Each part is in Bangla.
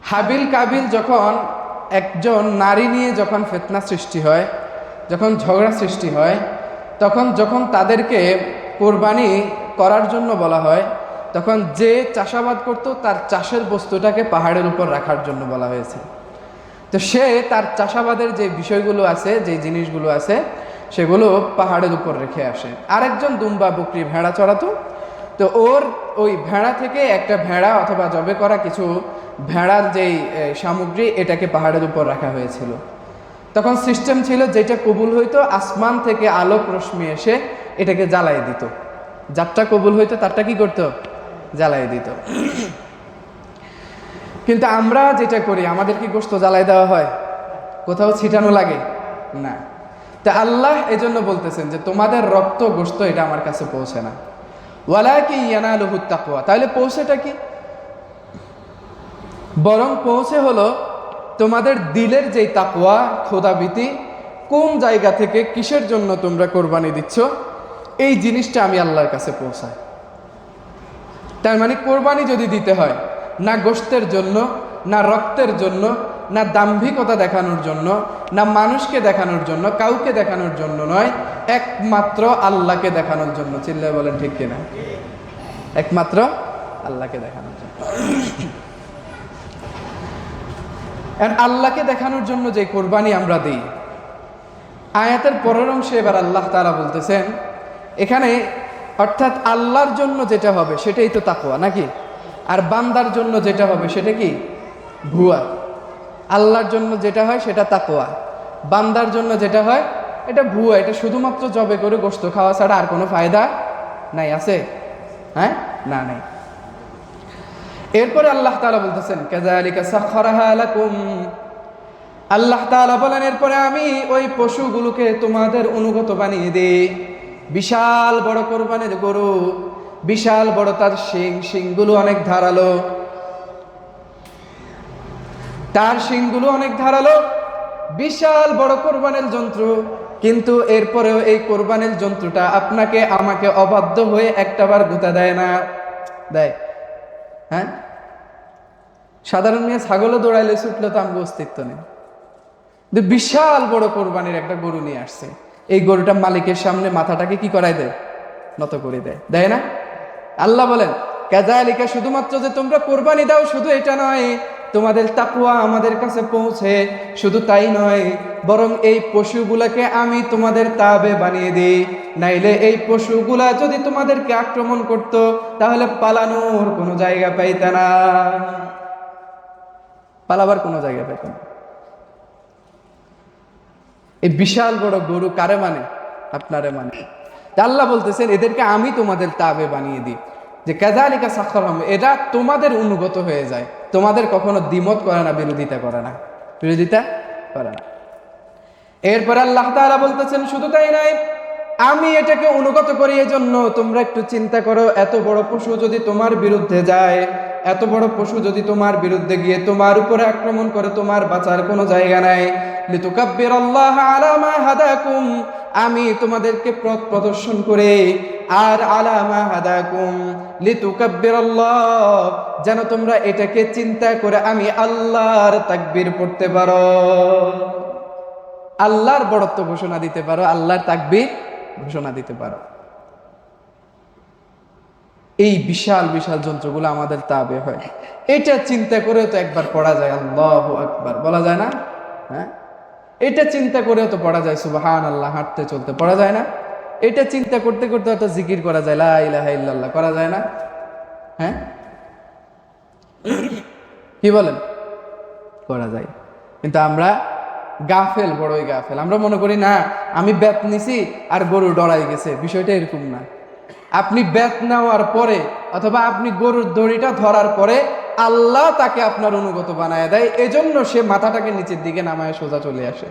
হাবিল কাবিল যখন একজন নারী নিয়ে যখন ফিতনা সৃষ্টি হয়, যখন ঝগড়া সৃষ্টি হয়, তখন যখন তাদেরকে কোরবানি করার জন্য বলা হয়, তখন যে চাষাবাদ করত তার চাষের বস্তুটাকে পাহাড়ের উপর রাখার জন্য বলা হয়েছে। তো সে তার চাষাবাদের যে বিষয়গুলো আছে, যে জিনিসগুলো আছে, সেগুলো পাহাড়ের উপর রেখে আসে। আরেকজন দুম্বা বকরি ভেড়া চড়াতো, তো ওর ওই ভেড়া থেকে একটা ভেড়া অথবা জবে করা কিছু ভেড়ার যেই সামগ্রী, এটাকে পাহাড়ের উপর রাখা হয়েছিল। তখন সিস্টেম ছিল, যেটা কবুল হইতো আসমান থেকে আলোক রশ্মি এসে এটাকে জ্বালাই দিত। যারটা কবুল হইতো তারটা কি করতো? জ্বালাই দিত। কিন্তু আমরা যেটা করি, আমাদের কি গোশত জ্বালাই দেওয়া হয়? কোথাও ছিটানো লাগে না। তা আল্লাহ এজন্য বলতেছেন যে তোমাদের রক্ত গোশত এটা আমার কাছে পৌঁছে না, ওয়ালাকিন ইয়ানালুহুত তাকওয়া। তাহলে পৌঁছেটা কি? বরং পৌঁছে হলো তোমাদের দিলের যেই তাকওয়া, খোদাভীতি, কোন জায়গা থেকে কিসের জন্য তোমরা কোরবানি দিচ্ছ, এই জিনিসটা আমি আল্লাহর কাছে পৌঁছাই। তার মানে কোরবানি যদি দিতে হয়, না গোশতের জন্য, না রক্তের জন্য, না দাম্ভিকতা দেখানোর জন্য, না মানুষকে দেখানোর জন্য, কাউকে দেখানোর জন্য নয়, একমাত্র আল্লাহকে দেখানোর জন্য। চিল্লায় বলেন ঠিক কিনা? একমাত্র আল্লাহকে দেখানোর জন্য। আল্লাহকে দেখানোর জন্য যে কোরবানি আমরা দিই, আয়াতের পরের অংশে এবার আল্লাহ তাআলা বলতেছেন এখানে, অর্থাৎ আল্লাহর জন্য যেটা হবে সেটাই তো তাকওয়া নাকি? আর বান্দার জন্য যেটা হবে সেটা কি? ভুয়া। আল্লাহর জন্য যেটা হয় সেটা তাকওয়া, বান্দার জন্য যেটা হয় এটা ভুয়া। এটা শুধুমাত্র জবে করে গোশত খাওয়া ছাড়া আর কোনো ফায়দা নাই। আছে? হ্যাঁ, না, নাই। এরপরে আল্লাহ তাআলা বলতেছেন কাযালিকা সাখখারাহা লাকুম। আল্লাহ তাআলা বলেন এরপরে আমি ওই পশুগুলোকে তোমাদের অনুগত বানিয়ে দেই। বিশাল বড় কোরবানির গরু, বিশাল বড় তার শিংগুলো অনেক ধারালো, তার শিংগুলো অনেক ধারালো, বিশাল বড় কোরবানির যন্ত্র। কিন্তু এরপরেও এই কোরবানির যন্ত্রটা আপনাকে আমাকে অবাধ্য হয়ে একটাবার গুতা দেয় না? দেয়? হ্যাঁ, সাধারণ মেয়ে ছাগলও দৌড়াইলে ছুটলে তো আমগো অস্তিত্ব নেই। বিশাল বড় কোরবানির একটা গরু নিয়ে আসছে, এই গরুটা মালিকের সামনে মাথাটাকে কি করাই দেয়? নত করে দেয়। দেয় না? আল্লাহ বলেন কাযালিকা, শুধুমাত্র যে তোমরা কোরবানি দাও শুধু এটা নয়, তোমাদের তাকওয়া আমাদের কাছে পৌঁছে, শুধু তাই নয়, বরং এই পশুগুলাকে আমি তোমাদের তাবে বানিয়ে দিই। নাইলে এই পশুগুলা যদি তোমাদেরকে আক্রমণ করত, তাহলে পালানোর কোনো জায়গা পাইতে না, পালাবার কোনো জায়গা পাইত না। এই বিশাল বড় গরু কারে মানে? আপনারে মানে। আল্লাহ বলতেছেন এদেরকে আমি তোমাদের তাবে বানিয়ে দিই, যে কাযালিকা সাখখারহাম, এটা তোমাদের অনুগত হয়ে যায়, তোমাদের কখনো দ্বিমত করে না, বিরোধিতা করে না, বিরোধিতা করে না। এরপর আল্লাহ তাআলা বলতেছেন শুধু তাই নয়, আমি এটাকে অনুগত করি এজন্য তোমরা একটু চিন্তা করো, এত বড় পশু যদি তোমার বিরুদ্ধে যায়, এত বড় পশু যদি তোমার বিরুদ্ধে গিয়ে তোমার উপরে আক্রমণ করে, তোমার বাঁচার কোনো জায়গা নাই। লিতুকাব্বিরাল্লাহ আলা মা হাদাকুম, আমি তোমাদেরকে পথ প্রদর্শন করে, আর আলা মা হাদাকুম লিতুকাব্বিরাল্লাহ, যেন তোমরা এটাকে চিন্তা করে আমি আল্লাহর তাকবীর পড়তে পারো, আল্লাহর বড়ত্ব ঘোষণা দিতে পারো, আল্লাহর তাকবীর ঘোষণা দিতে পারো। এই বিশাল বিশাল যন্ত্রগুলো আমাদের তাবে হয়, এটা চিন্তা করেও তো একবার পড়া যায় আল্লাহু আকবার, বলা যায় না? হ্যাঁ, এটা চিন্তা করেও তো পড়া যায় সুবহানাল্লাহ, হাঁটতে চলতে পড়া যায় না? এটা চিন্তা করতে করতে হয়তো জিকির করা যায়, লা ইলাহা ইল্লাল্লাহ করা যায় না? হ্যাঁ, কি বলেন? করা যায়। কিন্তু আমরা গাফেল, বড়ই গাফেল। আমরা মনে করি না আমি বেত নিছি আর গরু ডরাই গেছে, বিষয়টা এরকম না। আপনি বেত নেওয়ার পরে অথবা আপনি গরুর দড়িটা ধরার পরে আল্লাহ তাকে আপনার অনুগত বানায় দেয়, এজন্য সে মাথাটাকে নিচের দিকে নামায় সোজা চলে আসে,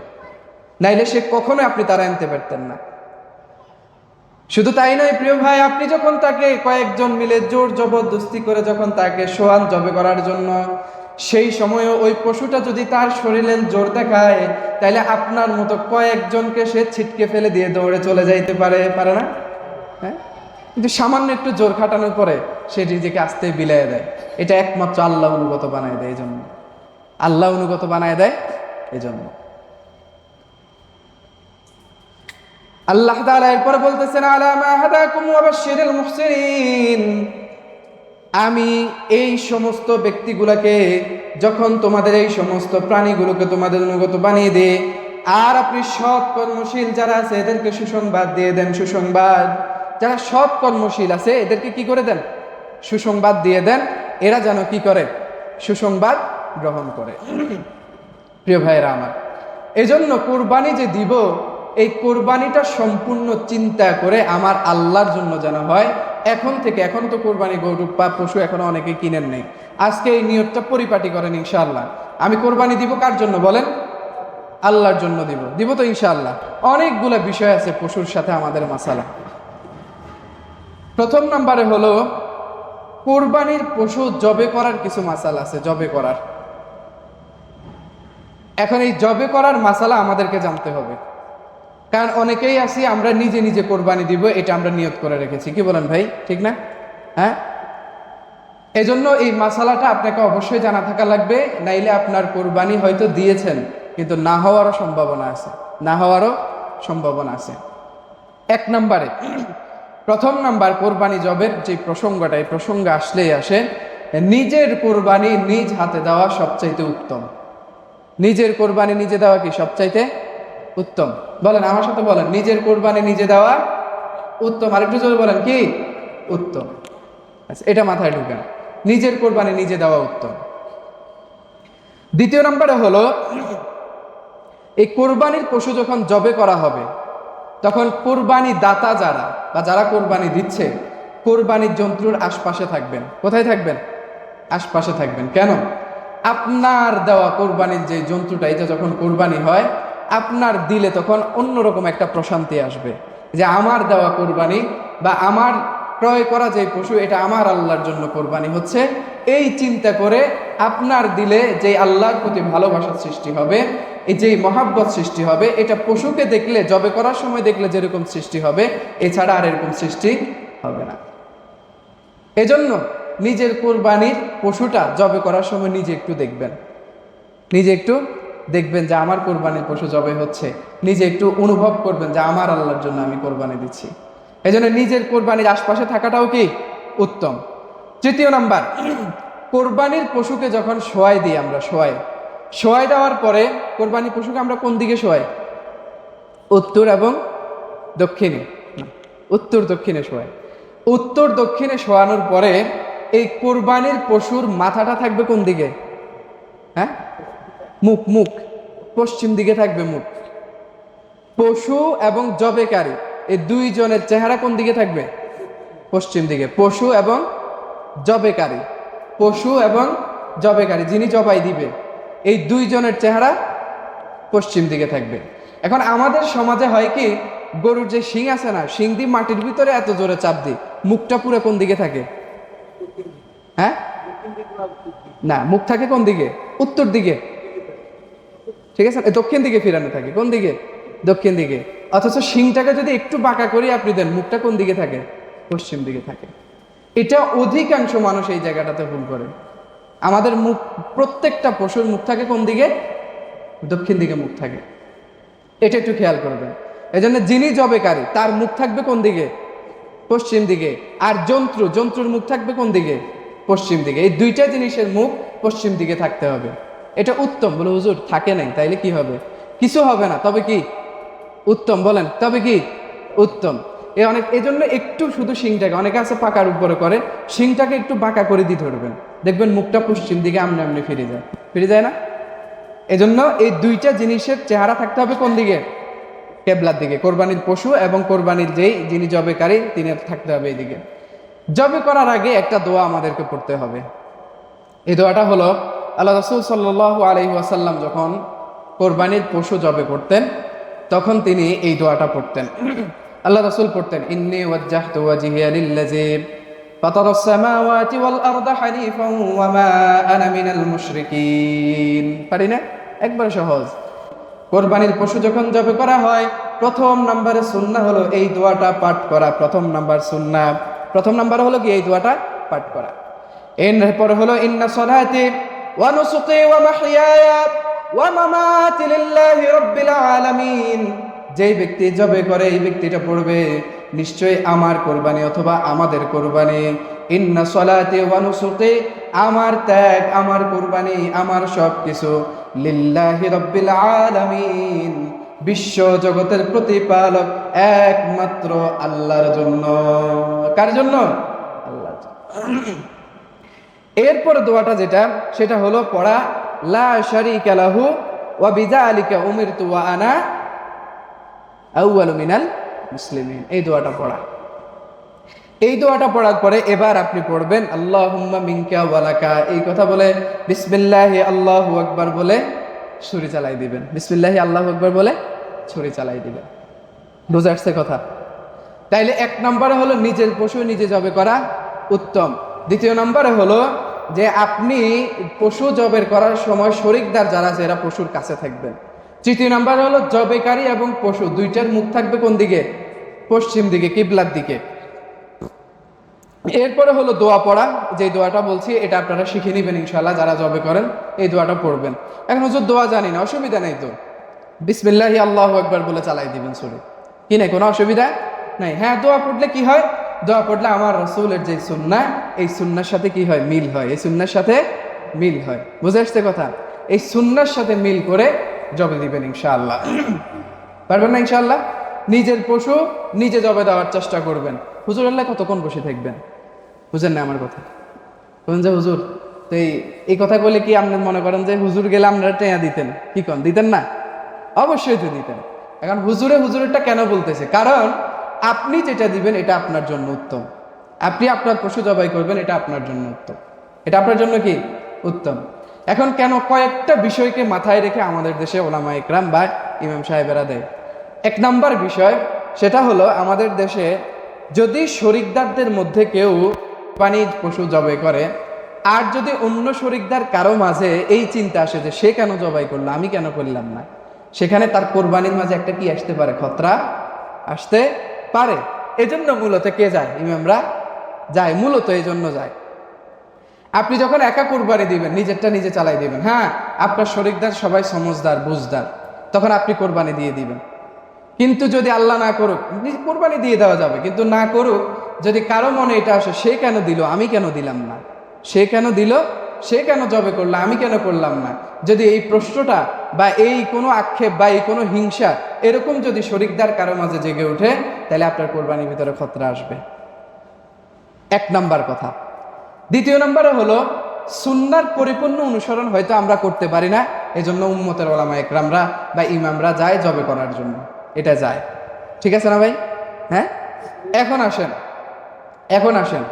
নাইলে সে কখনো আপনি তারা আনতে পারতেন না। শুধু তাই নয় প্রিয় ভাই, আপনি যখন তাকে কয়েকজন মিলে জোর জবরদস্তি করে যখন তাকে সোয়ান জবে করার জন্য, সেই সময়ও ওই পশুটা যদি তার শরীরে জোর দেখায়, তাহলে আপনার মতো কয়েকজনকে সে ছিটকে ফেলে দিয়ে দৌড়ে চলে যাইতে পারে, পারে না? হ্যাঁ, কিন্তু সামান্য একটু জোর খাটানোর পরে সে নিজেকে আস্তে বিলাই দেয়। এটা একমাত্র আল্লাহ অনুগত বানায় দেয়। এই জন্য আল্লাহ অনুগত বানায় দেয়। এজন্য আল্লাহ তাআলা এরপরে বলতেছেন, আলা মা হাদাকুম ওয়া বাশশিরিল মুহসিনিন, আমি এই সমস্ত ব্যক্তিগুলোকে, যখন তোমাদের এই সমস্ত প্রাণীগুলোকে তোমাদের অনুগত বানিয়ে দে, আর আপনি সৎ কর্মশীল যারা আছে এদেরকে সুসংবাদ দিয়ে দেন। সুসংবাদ, যারা সৎ কর্মশীল আছে এদেরকে কি করে দেন? সুসংবাদ দিয়ে দেন, এরা যেন কি করে? সুসংবাদ গ্রহণ করে। প্রিয় ভাইয়েরা আমার, এজন্য কোরবানি যে দিব, এই কোরবানিটা সম্পূর্ণ চিন্তা করে আমার আল্লাহর জন্য যেন হয়। এখন থেকে, এখন তো কোরবানি গরু বা পশু এখনো অনেকে কিনেন নেই, আজকে এই নিয়তটা পরিপাটি করেন ইনশাআল্লাহ। আমি কোরবানি দিব কার জন্য বলেন? আল্লাহর জন্য দিব তো ইনশাআল্লাহ। অনেকগুলা বিষয় আছে পশুর সাথে আমাদের মাসালা। প্রথম নম্বরে হলো কোরবানির পশু জবে করার কিছু মাসালা আছে। জবে করার, এখন এই জবে করার মাসালা আমাদেরকে জানতে হবে। কারণ অনেকেই আছি আমরা নিজে নিজে কোরবানি দিব, এটা আমরা নিয়ত করে রেখেছি। কি বলেন ভাই, ঠিক না? হ্যাঁ, এজন্য এই মাসালাটা আপনাকে অবশ্যই জানা থাকা লাগবে, নাইলে আপনার কোরবানি হয়তো দিয়েছেন কিন্তু না হওয়ারও সম্ভাবনা আছে, না হওয়ারও সম্ভাবনা আছে। এক নম্বরে, প্রথম নাম্বার, কোরবানি জবের যে প্রসঙ্গটা, এই প্রসঙ্গ আসলেই আসে নিজের কোরবানি নিজ হাতে দেওয়া সবচাইতে উত্তম। নিজের কোরবানি নিজে দেওয়া কি সবচাইতে উত্তম? বলেন আমার সাথে, বলেন নিজের কোরবানি নিজে দেওয়া উত্তম। আরেকটু জোরে বলেন, কি উত্তম? আচ্ছা, এটা মাথায় ঢুকেন, নিজের কোরবানি নিজে দেওয়া উত্তম। দ্বিতীয় নম্বরে হলো, এই কোরবানির পশু যখন জবে করা হবে তখন কোরবানি দাতা যারা বা যারা কোরবানি দিচ্ছে, কোরবানির জন্তুর আশপাশে থাকবেন। কোথায় থাকবেন? আশপাশে থাকবেন। কেন? আপনার দেওয়া কোরবানির যে জন্তুটা, এটা যখন কোরবানি হয় আপনার দিলে তখন অন্যরকম একটা প্রশান্তি আসবে, যে আমার দেওয়া কোরবানি বা আমার ক্রয় করা যে পশু, এটা আমার আল্লাহর জন্য কোরবানি হচ্ছে। এই চিন্তা করে আপনার দিলে যে আল্লাহর প্রতি ভালোবাসার সৃষ্টি হবে, এই যে মহাব্বত সৃষ্টি হবে, এটা পশুকে দেখলে, জবে করার সময় দেখলে যেরকম সৃষ্টি হবে, এছাড়া আর এরকম সৃষ্টি হবে না। এজন্য নিজের কোরবানির পশুটা জবে করার সময় নিজে একটু দেখবেন, নিজে একটু দেখবেন যে আমার কোরবানির পশু জবে হচ্ছে, নিজে একটু অনুভব করবেন যে আমার আল্লাহর জন্য আমি কোরবানি দিচ্ছি। এই জন্য নিজের কোরবানির আশপাশে থাকাটাও কি উত্তম। তৃতীয় নাম্বার, কোরবানির পশুকে যখন শোয়াই দিই আমরা, শোয়াই দেওয়ার পরে কোরবানির পশুকে আমরা কোন দিকে শোয়াই? উত্তর এবং দক্ষিণে, উত্তর দক্ষিণে শোয়াই। উত্তর দক্ষিণে শোয়ানোর পরে এই কোরবানির পশুর মাথাটা থাকবে কোন দিকে? হ্যাঁ, মুখ পশ্চিম দিকে থাকবে মুখ। পশু এবং জবেকারী এই দুইজনের চেহারা কোন দিকে থাকবে? পশ্চিম দিকে। পশু এবং জবেকারী, যিনি জবাই দিবে, এই দুইজনের চেহারা পশ্চিম দিকে থাকবে। এখন আমাদের সমাজে হয় কি, গরুর যে শিং আছে না, শিং দিয়ে মাটির ভিতরে এত জোরে চাপ দিই, মুখটা পুরো কোন দিকে থাকে? হ্যাঁ, না, মুখ থাকে কোন দিকে? উত্তর দিকে, ঠিক আছে, দক্ষিণ দিকে ফিরানো থাকে। কোন দিকে? দক্ষিণ দিকে। অথচ শিংটাকে যদি একটু বাঁকা করে আপনি দেন, মুখটা কোন দিকে থাকে? পশ্চিম দিকে থাকে। এটা অধিকাংশ মানুষ এই জায়গাটাতে ভুল করে। আমাদের মুখ, প্রত্যেকটা পশুর মুখ থাকে কোন দিকে? দক্ষিণ দিকে মুখ থাকে। এটা একটু খেয়াল করবেন। এই জন্য যিনি জবেকারী তার মুখ থাকবে কোন দিকে? পশ্চিম দিকে। আর জন্তুর মুখ থাকবে কোন দিকে? পশ্চিম দিকে। এই দুইটা জিনিসের মুখ পশ্চিম দিকে থাকতে হবে। এটা উত্তম। বলে হুজুর থাকে নাই, তাইলে কি হবে? কিছু হবে না, তবে কি উত্তম? বলেন তবে কি উত্তম? এই জন্য একটু শুধু শিংটাকে, অনেকে আছে পাকার উপরে করে, শিংটাকে একটু বাঁকা করে দিয়ে ধরবেন, দেখবেন মুখটা পশ্চিম দিকে আমনে ফিরে যায় না? এজন্য এই দুইটা জিনিসের চেহারা থাকতে হবে কোন দিকে? কেবলার দিকে। কোরবানির পশু এবং কোরবানির যিনি জবেকারী তিনি থাকতে হবে এইদিকে। জবে করার আগে একটা দোয়া আমাদেরকে পড়তে হবে। এই দোয়াটা হলো, আল্লাহ রাসূল সাল্লাল্লাহু আলাইহি ওয়াসাল্লাম যখন কোরবানির পশু জবে করতেন তখন তিনি এই দোয়াটা পড়তেন। আল্লাহ রাসূল পড়তেন, ইন্নী ওয়াজ্জাহতু ওয়াজহিয়া লিল্লাযী ফাতারাস সামাওয়াতি ওয়াল আরদা হানিফান ওয়া মা আনা মিনাল মুশরিকিন। পারি না? একবার সহজ। কোরবানির পশু যখন জবে করা হয় প্রথম নম্বরে সুন্নাহ হলো এই দোয়াটা পাঠ করা। প্রথম নাম্বার হলো কি? এই দোয়াটা পাঠ করা। এরপরে হলো, ইন্না সলাতি ওয়া নুসুকি ওয়া মাহইয়ায়া ওয়া মামাতি লিল্লাহি রাব্বিল আলামিন। যেই ব্যক্তি জবে করে এই ব্যক্তিটা পড়বে নিশ্চয়ই আমার কোরবানি অথবা আমাদের কোরবানি, ইন্না সলাতি ওয়া নুসুকি, আমার ত্যাগ, আমার কোরবানি, আমার সবকিছু, লিল্লাহি রাব্বিল আলামিন, বিশ্ব জগতের প্রতিপালক একমাত্র আল্লাহর জন্য। কার জন্য? আল্লাহর জন্য। এরপর দোয়াটা যেটা, সেটা হলো পড়া লা শারীকা লাহু ওয়া বিযালিকা উমিরতু ওয়া আনা আউয়ালু মিনাল মুসলিমিন। এই দোয়াটা পড়া। এই দোয়াটা পড়ার পরে এবার আপনি পড়বেন আল্লাহুম্মা মিনকা ওয়া লাকা। এই কথা বলে বিসমিল্লাহি আল্লাহু আকবার বলে ছুরি চালাই দিবেন। বিসমিল্লাহি আল্লাহু আকবার বলে ছুরি চালাই দিবেন। বুঝে আসছে কথা? তাইলে এক নম্বরে হলো নিজের পশু নিজে জবে করা উত্তম। দ্বিতীয় নম্বরে হলো যে আপনি পশু জবের করার সময় শরিকদার যারা আছে এরা পশুর কাছে থাকবেন। তৃতীয় নম্বরে হলো জবেকারী এবং পশু দুইটার মুখ থাকবে কোন দিকে? পশ্চিম দিকে, কিবলার দিকে। এরপরে হলো দোয়া পড়া। যে দোয়াটা বলছি এটা আপনারা শিখে নেবেন ইনশাআল্লাহ, যারা জবে করেন এই দোয়াটা পড়বেন। এখন হুজুর দোয়া জানি না, অসুবিধা নেই তো, বিসমিল্লাহি আল্লাহু আকবার বলে চালাই দিবেন ছুরি, কি নাই, কোনো অসুবিধা নাই। হ্যাঁ, দোয়া পড়লে কি হয়? দোয়া পড়লে আমার রাসূলের যে সুন্নাহ, এই সুন্নাহর সাথে কি হয়? মিল হয়। এই সুন্নাহর সাথে মিল হয়। বুঝে আসছে কথা? এই সুন্নাহর সাথে মিল করে জবে দিবেন ইনশাআল্লাহ। পারবেন না ইনশাআল্লাহ? নিজের পশু নিজে জবে দেওয়ার চেষ্টা করবেন। হুজুর আল্লাহ কতক্ষণ বসে থাকবেন? বুঝেন না আমার কথা? বলেন যে হুজুর তো এই কথা বলে কি আপনি মনে করেন যে হুজুর গেলে আপনারা টেয়া দিতেন? কি কন, দিতেন না? অবশ্যই তো দিতেন। এখন হুজুরেরটা কেন বলতেছে? কারণ আপনি যেটা দিবেন এটা আপনার জন্য উত্তম। আপনি আপনার পশু জবাই করবেন, এটা আপনার জন্য উত্তম। এটা আপনার জন্য কি উত্তম। এখন কেন? কয়েকটা বিষয়কে মাথায় রেখে আমাদের দেশে ওলামা ইকরাম বা ইমাম সাহেবেরা দেয়। এক নাম্বার বিষয় সেটা হলো আমাদের দেশে যদি শরিকদারদের মধ্যে কেউ কোরবানি পশু জবাই করে, আর যদি অন্য শরিকদার কারো মাঝে এই চিন্তা আসে যে সে কেন জবাই করলো, আমি কেন করলাম না, সেখানে তার কোরবানির মাঝে একটা কি আসতে পারে? খতরা আসতে পারে। এজন্য মূলত কে যায়? ইমামরা যায়, মূলত এই জন্য যায়। আপনি যখন একা কোরবানি দিবেন, নিজেরটা নিজে চালাই দিবেন, হ্যাঁ আপনার শরিকদার সবাই সমজদার বুঝদার, তখন আপনি কোরবানি দিয়ে দিবেন। কিন্তু যদি আল্লাহ না করুক, কোরবানি দিয়ে দেওয়া যাবে, কিন্তু না করুক, যদি কারো মনে এটা আসে সে কেন দিল, আমি কেন দিলাম না, সে কেন দিল, সে কেন জবে করলো, আমি কেন করলাম না, যদি এই প্রশ্নটা বা এই কোনো আক্ষেপ বা এই কোনো হিংসা এরকম যদি শরিকদার কারো মাঝে জেগে ওঠে, তাহলে আপনার কোরবানির ভিতরে খতরা আসবে। এক নাম্বার কথা। দ্বিতীয় নম্বরে হলো সুন্নার পরিপূর্ণ অনুসরণ হয়তো আমরা করতে পারি না, এজন্য উম্মতের ওলামা ইকরামরা বা ইমামরা যায় জবে করার জন্য, এটা যায়। ঠিক আছে না ভাই? হ্যাঁ, এখন আসেন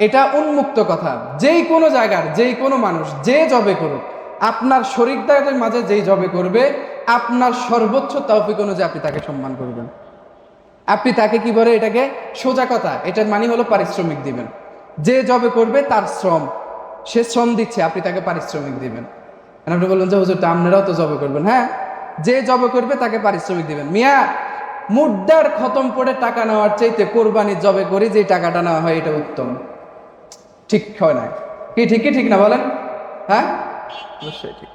এটা উন্মুক্ত কথা। যেই কোনো জায়গার যেই কোনো মানুষ যে জবে করুক, আপনার শরিকদারের মাঝে যেই জবে করবে, আপনার সর্বোচ্চ তৌফিক অনুযায়ী আপনি তাকে সম্মান করবেন। আপনি তাকে কি বলে, এটাকে সোজা কথা, এটার মানে হলো পারিশ্রমিক দিবেন। যে জবে করবে তার শ্রম, সে শ্রম দিচ্ছে, আপনি তাকে পারিশ্রমিক দিবেন। আপনি বলবেন যে হুজুর তো আপনারাও তো জবে করবেন। হ্যাঁ, যে জবে করবে তাকে পারিশ্রমিক দিবেন। মিয়া, মুদ্রার খতম পড়ে টাকা নেওয়ার চাইতে কোরবানি জবে করে যে টাকাটা নেওয়া হয় এটা উত্তম। ঠিক হয় না কি? ঠিক না বলেন? হ্যাঁ, অবশ্যই ঠিক।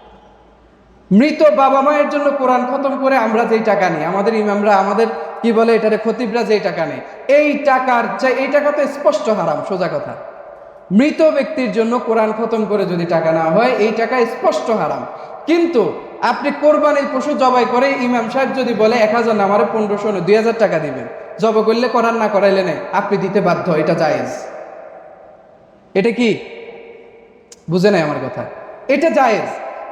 মৃত বাবা মায়ের জন্য কোরআন খতম করে আমরা যেই টাকা নিই, আমাদের ইমামরা, আমাদের কি বলে এটারে খতিবরা যেই টাকা নেই, এই টাকা তো স্পষ্ট হারাম, সোজা কথা। মৃত ব্যক্তির জন্য কোরআন খতম করে যদি টাকা নেওয়া হয়, এই টাকা স্পষ্ট হারাম। কিন্তু আপনি কোরবানির পশু জবাই করে ইমাম সাহেব যদি বলে 1000 না, আমার 1500 না, 2000 টাকা দিবেন, জবাই করলে কোরআন না করাইলে নেই, আপনি দিতে বাধ্য, এটা জায়েজ। এটা কি বুঝে নাই আমার কথা? এটা জায়েজ।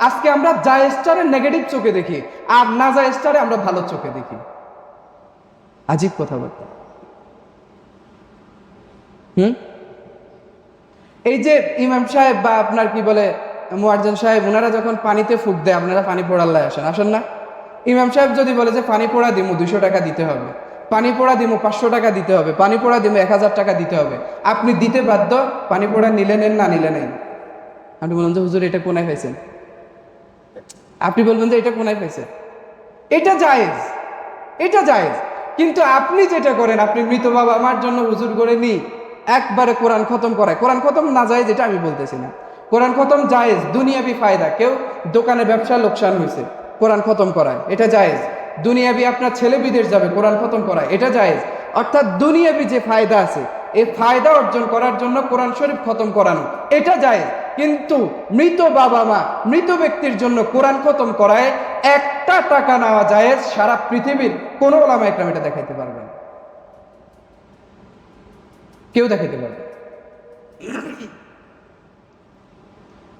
আজকে আমরা জায়েজটারে নেগেটিভ চোখে দেখি, আর না জায়েজটারে আমরা ভালো চোখে দেখি। আজীব কথাবার্তা। এই যে ইমাম সাহেব বা আপনার কি বলে মুয়াজ্জিন সাহেব, ওনারা যখন পানিতে ফুক দেয়, আপনারা পানি পোড়াল্লায় আসেন না? ইমাম সাহেব যদি বলে যে পানি পোড়া দিমু 200 টাকা দিতে হবে, পানি পোড়া দিমু 500 টাকা দিতে হবে, পানি পোড়া দিমু 1000 টাকা দিতে হবে, আপনি দিতে বাধ্য। পানি পোড়া নিলে নেন, না নিলে নেন। আপনি বলুন যে হুজুর এটা কোনায় পাইছেন? আপনি বলবেন যে এটা কোনায় পাইছেন? এটা জায়েজ, এটা জায়েজ। কিন্তু আপনি যেটা করেন, আপনি মৃত বাবা আমার জন্য হুজুর করে নি একবারে কোরআন খতম করায়। কোরআন খতম না জায়েজ এটা আমি বলতেছি না, কোরআন খতম জায়েজ, দুনিয়াবি ফায়দা, কেউ দোকানে ব্যবসা লোকসান হয়েছে কোরআন খতম করায়, এটা জায়েজ। দুনিয়াবি আপনার ছেলে বিদেশ যাবে, কোরআন খতম করায়, এটা জায়েজ। অর্থাৎ দুনিয়াবি যে ফায়দা আছে, এই ফায়দা অর্জন করার জন্য কোরআন শরীফ খতম করানো, এটা জায়েজ। কিন্তু মৃত বাবা মা, মৃত ব্যক্তির জন্য কোরআন খতম করায় 1 টাকা নেওয়া জায়েজ। সারা পৃথিবীর কোন ওলামা একরাম এটা দেখাইতে পারবে না, কেউ দেখাইতে পারবে।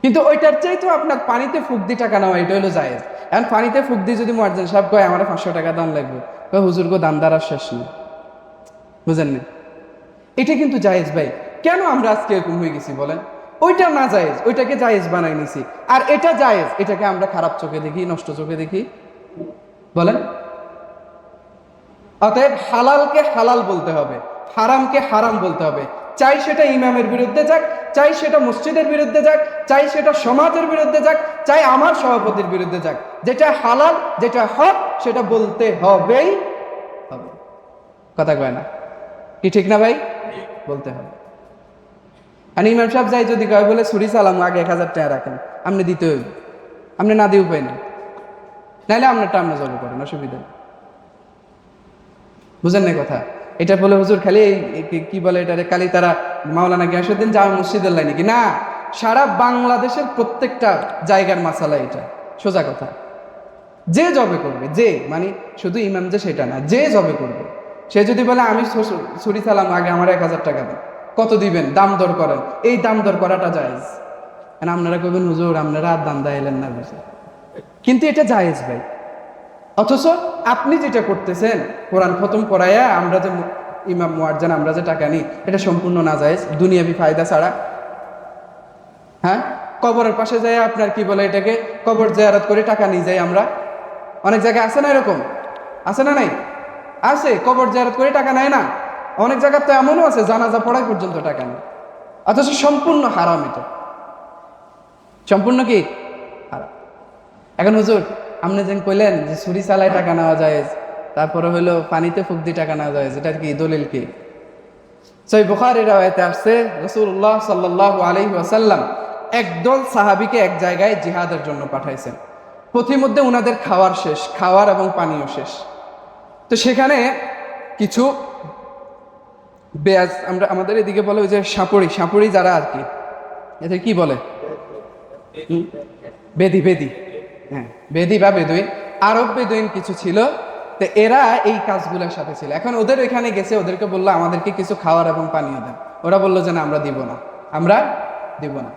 কিন্তু ওইটার চাইতো আপনার পানিতে ফুক দিয়ে টাকা নেওয়া, এটা হলো জায়েজ। এখন পানিতে ফুক দিয়ে যদি মুয়াজ্জিন সাহেব কয় আমার 500 টাকা দাম লাগবে, হুজুর গো দাম দ্বারা শেষ নেই, বুঝেন না? এটা কিন্তু জায়েজ ভাই। কেন আমরা আজকে এরকম হয়ে গেছি বলেন? ওইটা না জায়েজ, ওইটাকে জায়েজ বানাই নিছি। আর এটা জায়েজ, এটাকে আমরা খারাপ চোখে দেখি, নষ্ট চোখে দেখি, বলেন। অতএব হালালকে হালাল বলতে হবে, হারামকে হারাম বলতে হবে। চাই সেটা ইমামের বিরুদ্ধে যাক, চাই সেটা মসজিদের বিরুদ্ধে যাক, চাই সেটা সমাজের বিরুদ্ধে যাক, চাই আমার সভাপতির বিরুদ্ধে যাক, যেটা হালাল, যেটা হক, সেটা বলতে হবেই হবে। কথা কয় না, কি ঠিক না ভাই? বলতে হবে। আর ইমাম সাহেব যাই যদি কয় বলে ছুরি চালাম আগে 1000 টাকা রাখেন, আপনি দিতে হইব, আপনি না দিয়ে উপায় নেই, নাহলে আপনারটা আপনি জব করেন, অসুবিধা নেই। বুঝেন না কথা? এটা বলে হুজুর খালি কি বলে এটা খালি তারা মাওলানা গিয়াসউদ্দিন জামে মসজিদের লাইনে কি না, সারা বাংলাদেশের প্রত্যেকটা জায়গার মাসালা এটা, সোজা কথা। যে জবে করবে, যে মানে শুধু ইমাম যে সেটা না, যে জবে করবে, সে যদি বলে আমি ছুরি চালাম আগে আমার 1000 টাকা দেন, কত দিবেন, দাম দর করেন, এই দাম দর করাটা জায়েজ। আপনারা কইবেন হুজুর আপনারা আর দাম দাইলেন না, বুঝে, কিন্তু এটা জায়েজ ভাই। অথচ আপনি যেটা করতেছেন কোরআন খতম করাইয়া আমরা যে ইমাম মুয়াজ্জিন আমরা যে টাকা নিই, এটা সম্পূর্ণ নাজায়েজ, দুনিয়াবি ফায়দা ছাড়া। হ্যাঁ, কবরের পাশে যাই আপনার কি বলে এটাকে কবর জিয়ারত করে টাকা নিয়ে যাই আমরা, অনেক জায়গায় আছে না, এরকম আছে না? নাই আছে, কবর জিয়ারত করে টাকা নেয় না। অনেক জায়গায় তো এমনও আছে জানাজা পড়াই পর্যন্ত টাকা নেই, অথচ সম্পূর্ণ হারাম, এটা সম্পূর্ণ কি হারাম। এখন হুজুর আপনি যেন কইলেন যে ছুরি চালায় টাকা নেওয়া যায়, তারপরে হলো পানিতে ফুক দিয়ে টাকা নেওয়া যায়, এটা কি দলিল কি? সহিহ বুখারীর riwayate আসছে রাসূলুল্লাহ সাল্লাল্লাহু আলাইহি ওয়াসাল্লাম একদল সাহাবীকে এক জায়গায় জিহাদের জন্য পাঠাইছেন। পথিমধ্যে উনাদের খাওয়ার শেষ, খাওয়ার এবং পানীয় শেষ। তো সেখানে কিছু বেয়াজ, আমরা আমাদের এদিকে বলে ওই যে সাপুড়ি, সাপুড়ি যারা আর কি, এদের কি বলে, বেদি, বেদি, হ্যাঁ বেদি বা বেদুইন, আরব বেদুইন কিছু ছিল। তো এরা এই কাজগুলোর সাথে ছিল। এখন ওদের ওইখানে গেছে, ওদেরকে বললো আমাদেরকে কিছু খাওয়ার এবং পানীয় দেন। ওরা বললো যে না আমরা দিব না, আমরা দিব না।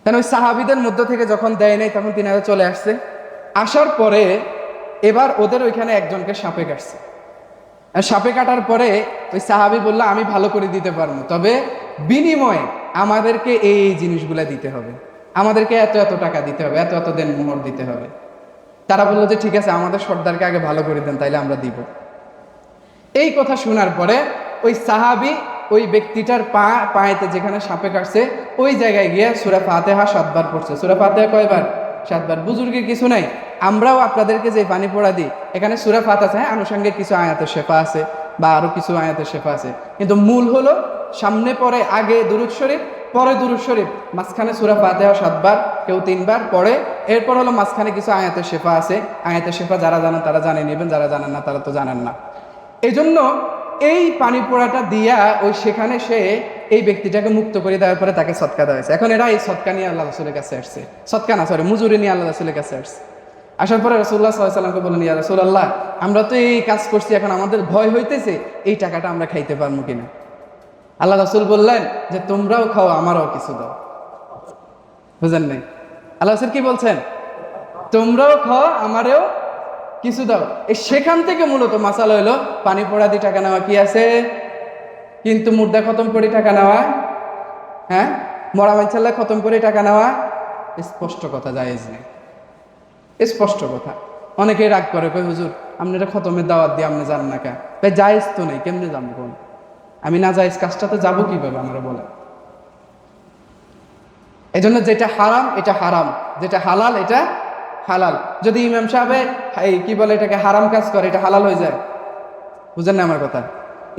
কারণ ওই সাহাবীদের মধ্য থেকে যখন দেয় নাই তখন তিনারা চলে আসছে। আসার পরে এবার ওদের ওইখানে একজনকে সাপে কাটছে। আর সাপে কাটার পরে ওই সাহাবী বললো আমি ভালো করে দিতে পারবো, তবে বিনিময়ে আমাদেরকে এই জিনিসগুলা দিতে হবে, আমাদেরকে এত এত টাকা দিতে হবে, এত এত দেন মোহর দিতে হবে। তারা বললো যে ঠিক আছে আমাদের সর্দারকে আগে ভালো করে দেন, তাইলে আমরা দিব। এই কথা শোনার পরে ওই সাহাবী ওই ব্যক্তিটার পায়েতে যেখানে সাপে কাটছে ওই জায়গায় গিয়ে সূরা ফাতিহা 7 বার পড়ছে। সূরা ফাতিহা কয়বার? 7 বার। বুজুর্গের কিছু নাই, আমরাও আপনাদেরকে যে পানি পড়া দিই এখানে সূরা ফাতিহা আছে, হ্যাঁ আনুষঙ্গিক কিছু আয়াতের শেফা আছে বা আরো কিছু আয়াতের শেফা আছে, কিন্তু মূল হলো সামনে পরে আগে দুরূদ শরীফ, পরে দুরূদ শরীফ, মাঝখানে সূরা ফাতিহা 7 বার, কেউ 3 বার পড়ে। এরপর হলো মাঝখানে কিছু আয়াতের শেফা আছে। আয়াতের শেফা যারা জানেন তারা জানে নেবেন, যারা জানেন না তারা তো জানেন না। এই জন্য এই পানি পোড়াটা দিয়া ওই সেখানে সে এই ব্যক্তিটাকে মুক্ত করে দেওয়ার পরে তাকে সৎকা দেওয়া হয়েছে। এখন এরা এই সৎকা নিয়ে আল্লাহ রাসূলের কাছে আসছে, সৎকা না সরি মুজুরি নিয়ে আল্লাহ রাসূলের কাছে আসছে। আসার পরে রাসূলুল্লাহ সাল্লাল্লাহু আলাইহি ওয়াসাল্লামকে বললেন ইয়া রাসূলুল্লাহ আমরা তো এই কাজ করছি, এখন আমাদের ভয় হইতেছে এই টাকাটা আমরা খাইতে পারবো কিনা। আল্লাহ রাসূল বললেন যে তোমরাও খাও আমারও কিছু দাও। বুঝেন নাই? আল্লাহ রাসূল কি বলছেন? তোমরাও খাও আমারও কিছু দাও। এই সেখান থেকে মূলত মাসালা হলো পানি পোড়া দিয়ে টাকা নেওয়া কি আছে, কিন্তু মুর্দা খতম করে টাকা নেওয়া, হ্যাঁ মরা মাইনছাল্লা খতম করে টাকা নেওয়া স্পষ্ট কথা, জায়েজ নেই, স্পষ্ট কথা। অনেকে রাগ করে কই হুজুর আপনি এটা খতমের দাওয়াত দিয়ে আপনি যান না কেন? ভাই জায়েজ তো নেই, কেমনে যাবো কোন? আমি না জায়েজ কাজটাতে যাবো কিভাবে আমরা বলেন? এই জন্য যেটা হারাম এটা হারাম, যেটা হালাল এটা হালাল। যদি ইমাম সাহেব এই কি বলে এটাকে হারাম কাজ করে এটা হালাল হয়ে যায়, বুঝেন না আমার কথা?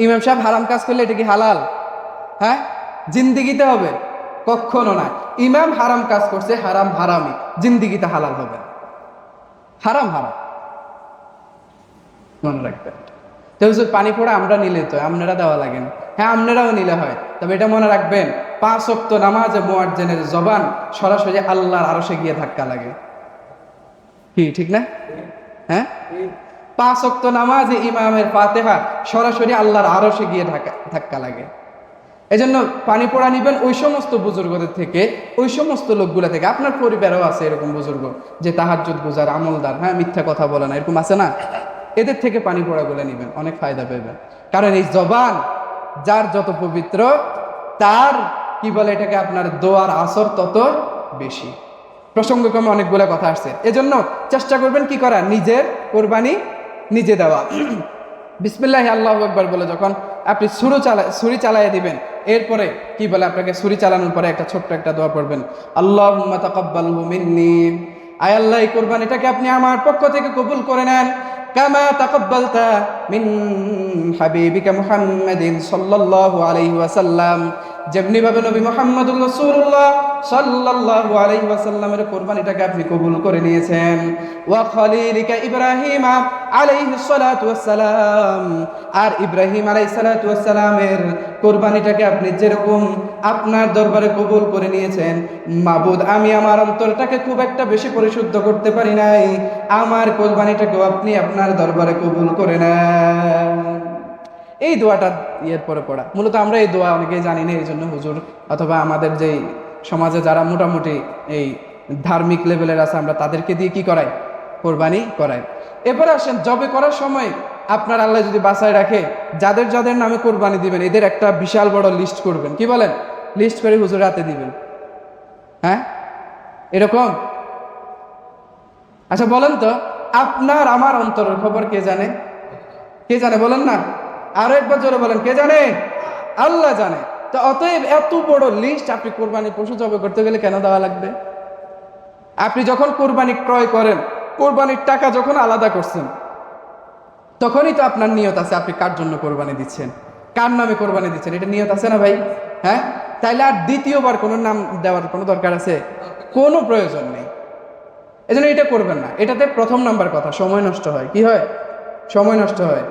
ইমাম সাহেব হারাম কাজ করলে এটা কি হালাল? হ্যাঁ জিন্দিগিতে হবে, কখনো না। ইমাম হারাম কাজ করছে, হারাম হারামই, জিন্দিগিতে হালাল হবে না। হারাম হারাম, মনে রাখবেন। তো হুজুর পানি পড়া আমরা নিলে তো আপনারা দেওয়া লাগেন, হ্যাঁ আপনারাও নিলে হয়, তবে এটা মনে রাখবেন 5 ওয়াক্ত নামাজে মুয়াজ্জিনের জবান সরাসরি আল্লাহর আরশে গিয়ে ধাক্কা লাগে। কি ঠিক না? হ্যাঁ, 5 ওয়াক্ত নামাজে ইমামের ফাতিহা সরাসরি আল্লাহর আরশে গিয়ে ধাক্কা লাগে। এজন্য পানি পড়া নিবেন ওই সমস্ত বুজুর্গদের থেকে, ওই সমস্ত লোকগুলা থেকে। আপনার পরিবারেও আছে এরকম বুজুর্গ যে তাহাজ্জুদ গুজার, আমলদার, হ্যাঁ মিথ্যা কথা বলে না, এরকম আছে না? এদের থেকে পানি পড়াগুলো নিবেন, অনেক ফায়দা পাবেন। কারণ এই জবান যার যত পবিত্র, তার কি বলে এটাকে, আপনার দোয়ার আসর তত বেশি। প্রসঙ্গক্রমে অনেকগুলো কথা আসছে, এজন্য চেষ্টা করবেন কি করা, নিজের কোরবানি নিজে দেওয়া। বিসমিল্লাহি আল্লাহু আকবার বলে যখন আপনি ছুরি চালাইয়া দিবেন, এরপরে কি বলে, আপনাকে ছুরি চালানোর পরে একটা ছোট্ট একটা দোয়া পড়বেন, আল্লাহুম্মা তাকাব্বালহু মিন্নি, আয় আল্লাহ এই কোরবানিটাকে আপনি আমার পক্ষ থেকে কবুল করে নেন, কামা তাকাব্বালতা মিন হাবিবিকা মুহাম্মাদিন সাল্লাল্লাহু আলাইহি ওয়াসাল্লাম, যেমনি ভাবে নবী মুহাম্মদুর রাসূলুল্লাহ সাল্লাল্লাহু আলাইহি ওয়াসাল্লামের কোরবানিটাকে আপনি কবুল করে নিয়েছেন। ওয়া খলিলিকা ইব্রাহিম আলাইহিস সালাতু ওয়াসসালাম, আর ইব্রাহিম আলাইহিস সালাতু ওয়াসসালামের কোরবানিটাকে আপনি যেরকম আপনার দরবারে কবুল করে নিয়েছেন, মাবুদ আমি আমার অন্তরটাকে খুব একটা বেশি পরিশুদ্ধ করতে পারি নাই, আমার কোরবানিটাকেও আপনি আপনার দরবারে কবুল করে নেন। এই দোয়াটা ইয়ের পরে পড়া, মূলত আমরা এই দোয়া অনেকেই জানি না, এই জন্য হুজুর অথবা আমাদের যেই সমাজে যারা মোটামুটি এই ধার্মিক লেভেলের আছে, আমরা তাদেরকে দিয়ে কি করাই, কোরবানি করাই। এরপরে আসেন, জবে করার সময় আপনার আল্লাহ যদি বাঁচায় রাখে, যাদের যাদের নামে কোরবানি দিবেন এদের একটা বিশাল বড় লিস্ট করবেন, কি বলেন, লিস্ট করে হুজুর হাতে দিবেন। হ্যাঁ এরকম? আচ্ছা বলেন তো, আপনার আমার অন্তরের খবর কে জানে? কে জানে বলেন না, আরো একবার জোরে বলেন, কে জানে? আল্লাহ জানে। তো অতএব এত বড় লিস্ট আপনি কোরবানি পশু জবে করতে গেলে কেন দেওয়া লাগবে? আপনি যখন কোরবানি ক্রয় করেন, কোরবানির টাকা যখন আলাদা করছেন, তখনই তো আপনার নিয়ত আছে আপনি কার জন্য কোরবানি দিচ্ছেন, কার নামে কোরবানি দিচ্ছেন, এটা নিয়ত আছে না ভাই? হ্যাঁ, তাইলে আর দ্বিতীয়বার কোনো নাম দেওয়ার কোনো দরকার আছে? কোনো প্রয়োজন নেই। এজন্য এটা করবেন না। এটাতে প্রথম নাম্বার কথা, সময় নষ্ট হয়। কি হয়? সময় নষ্ট হয়।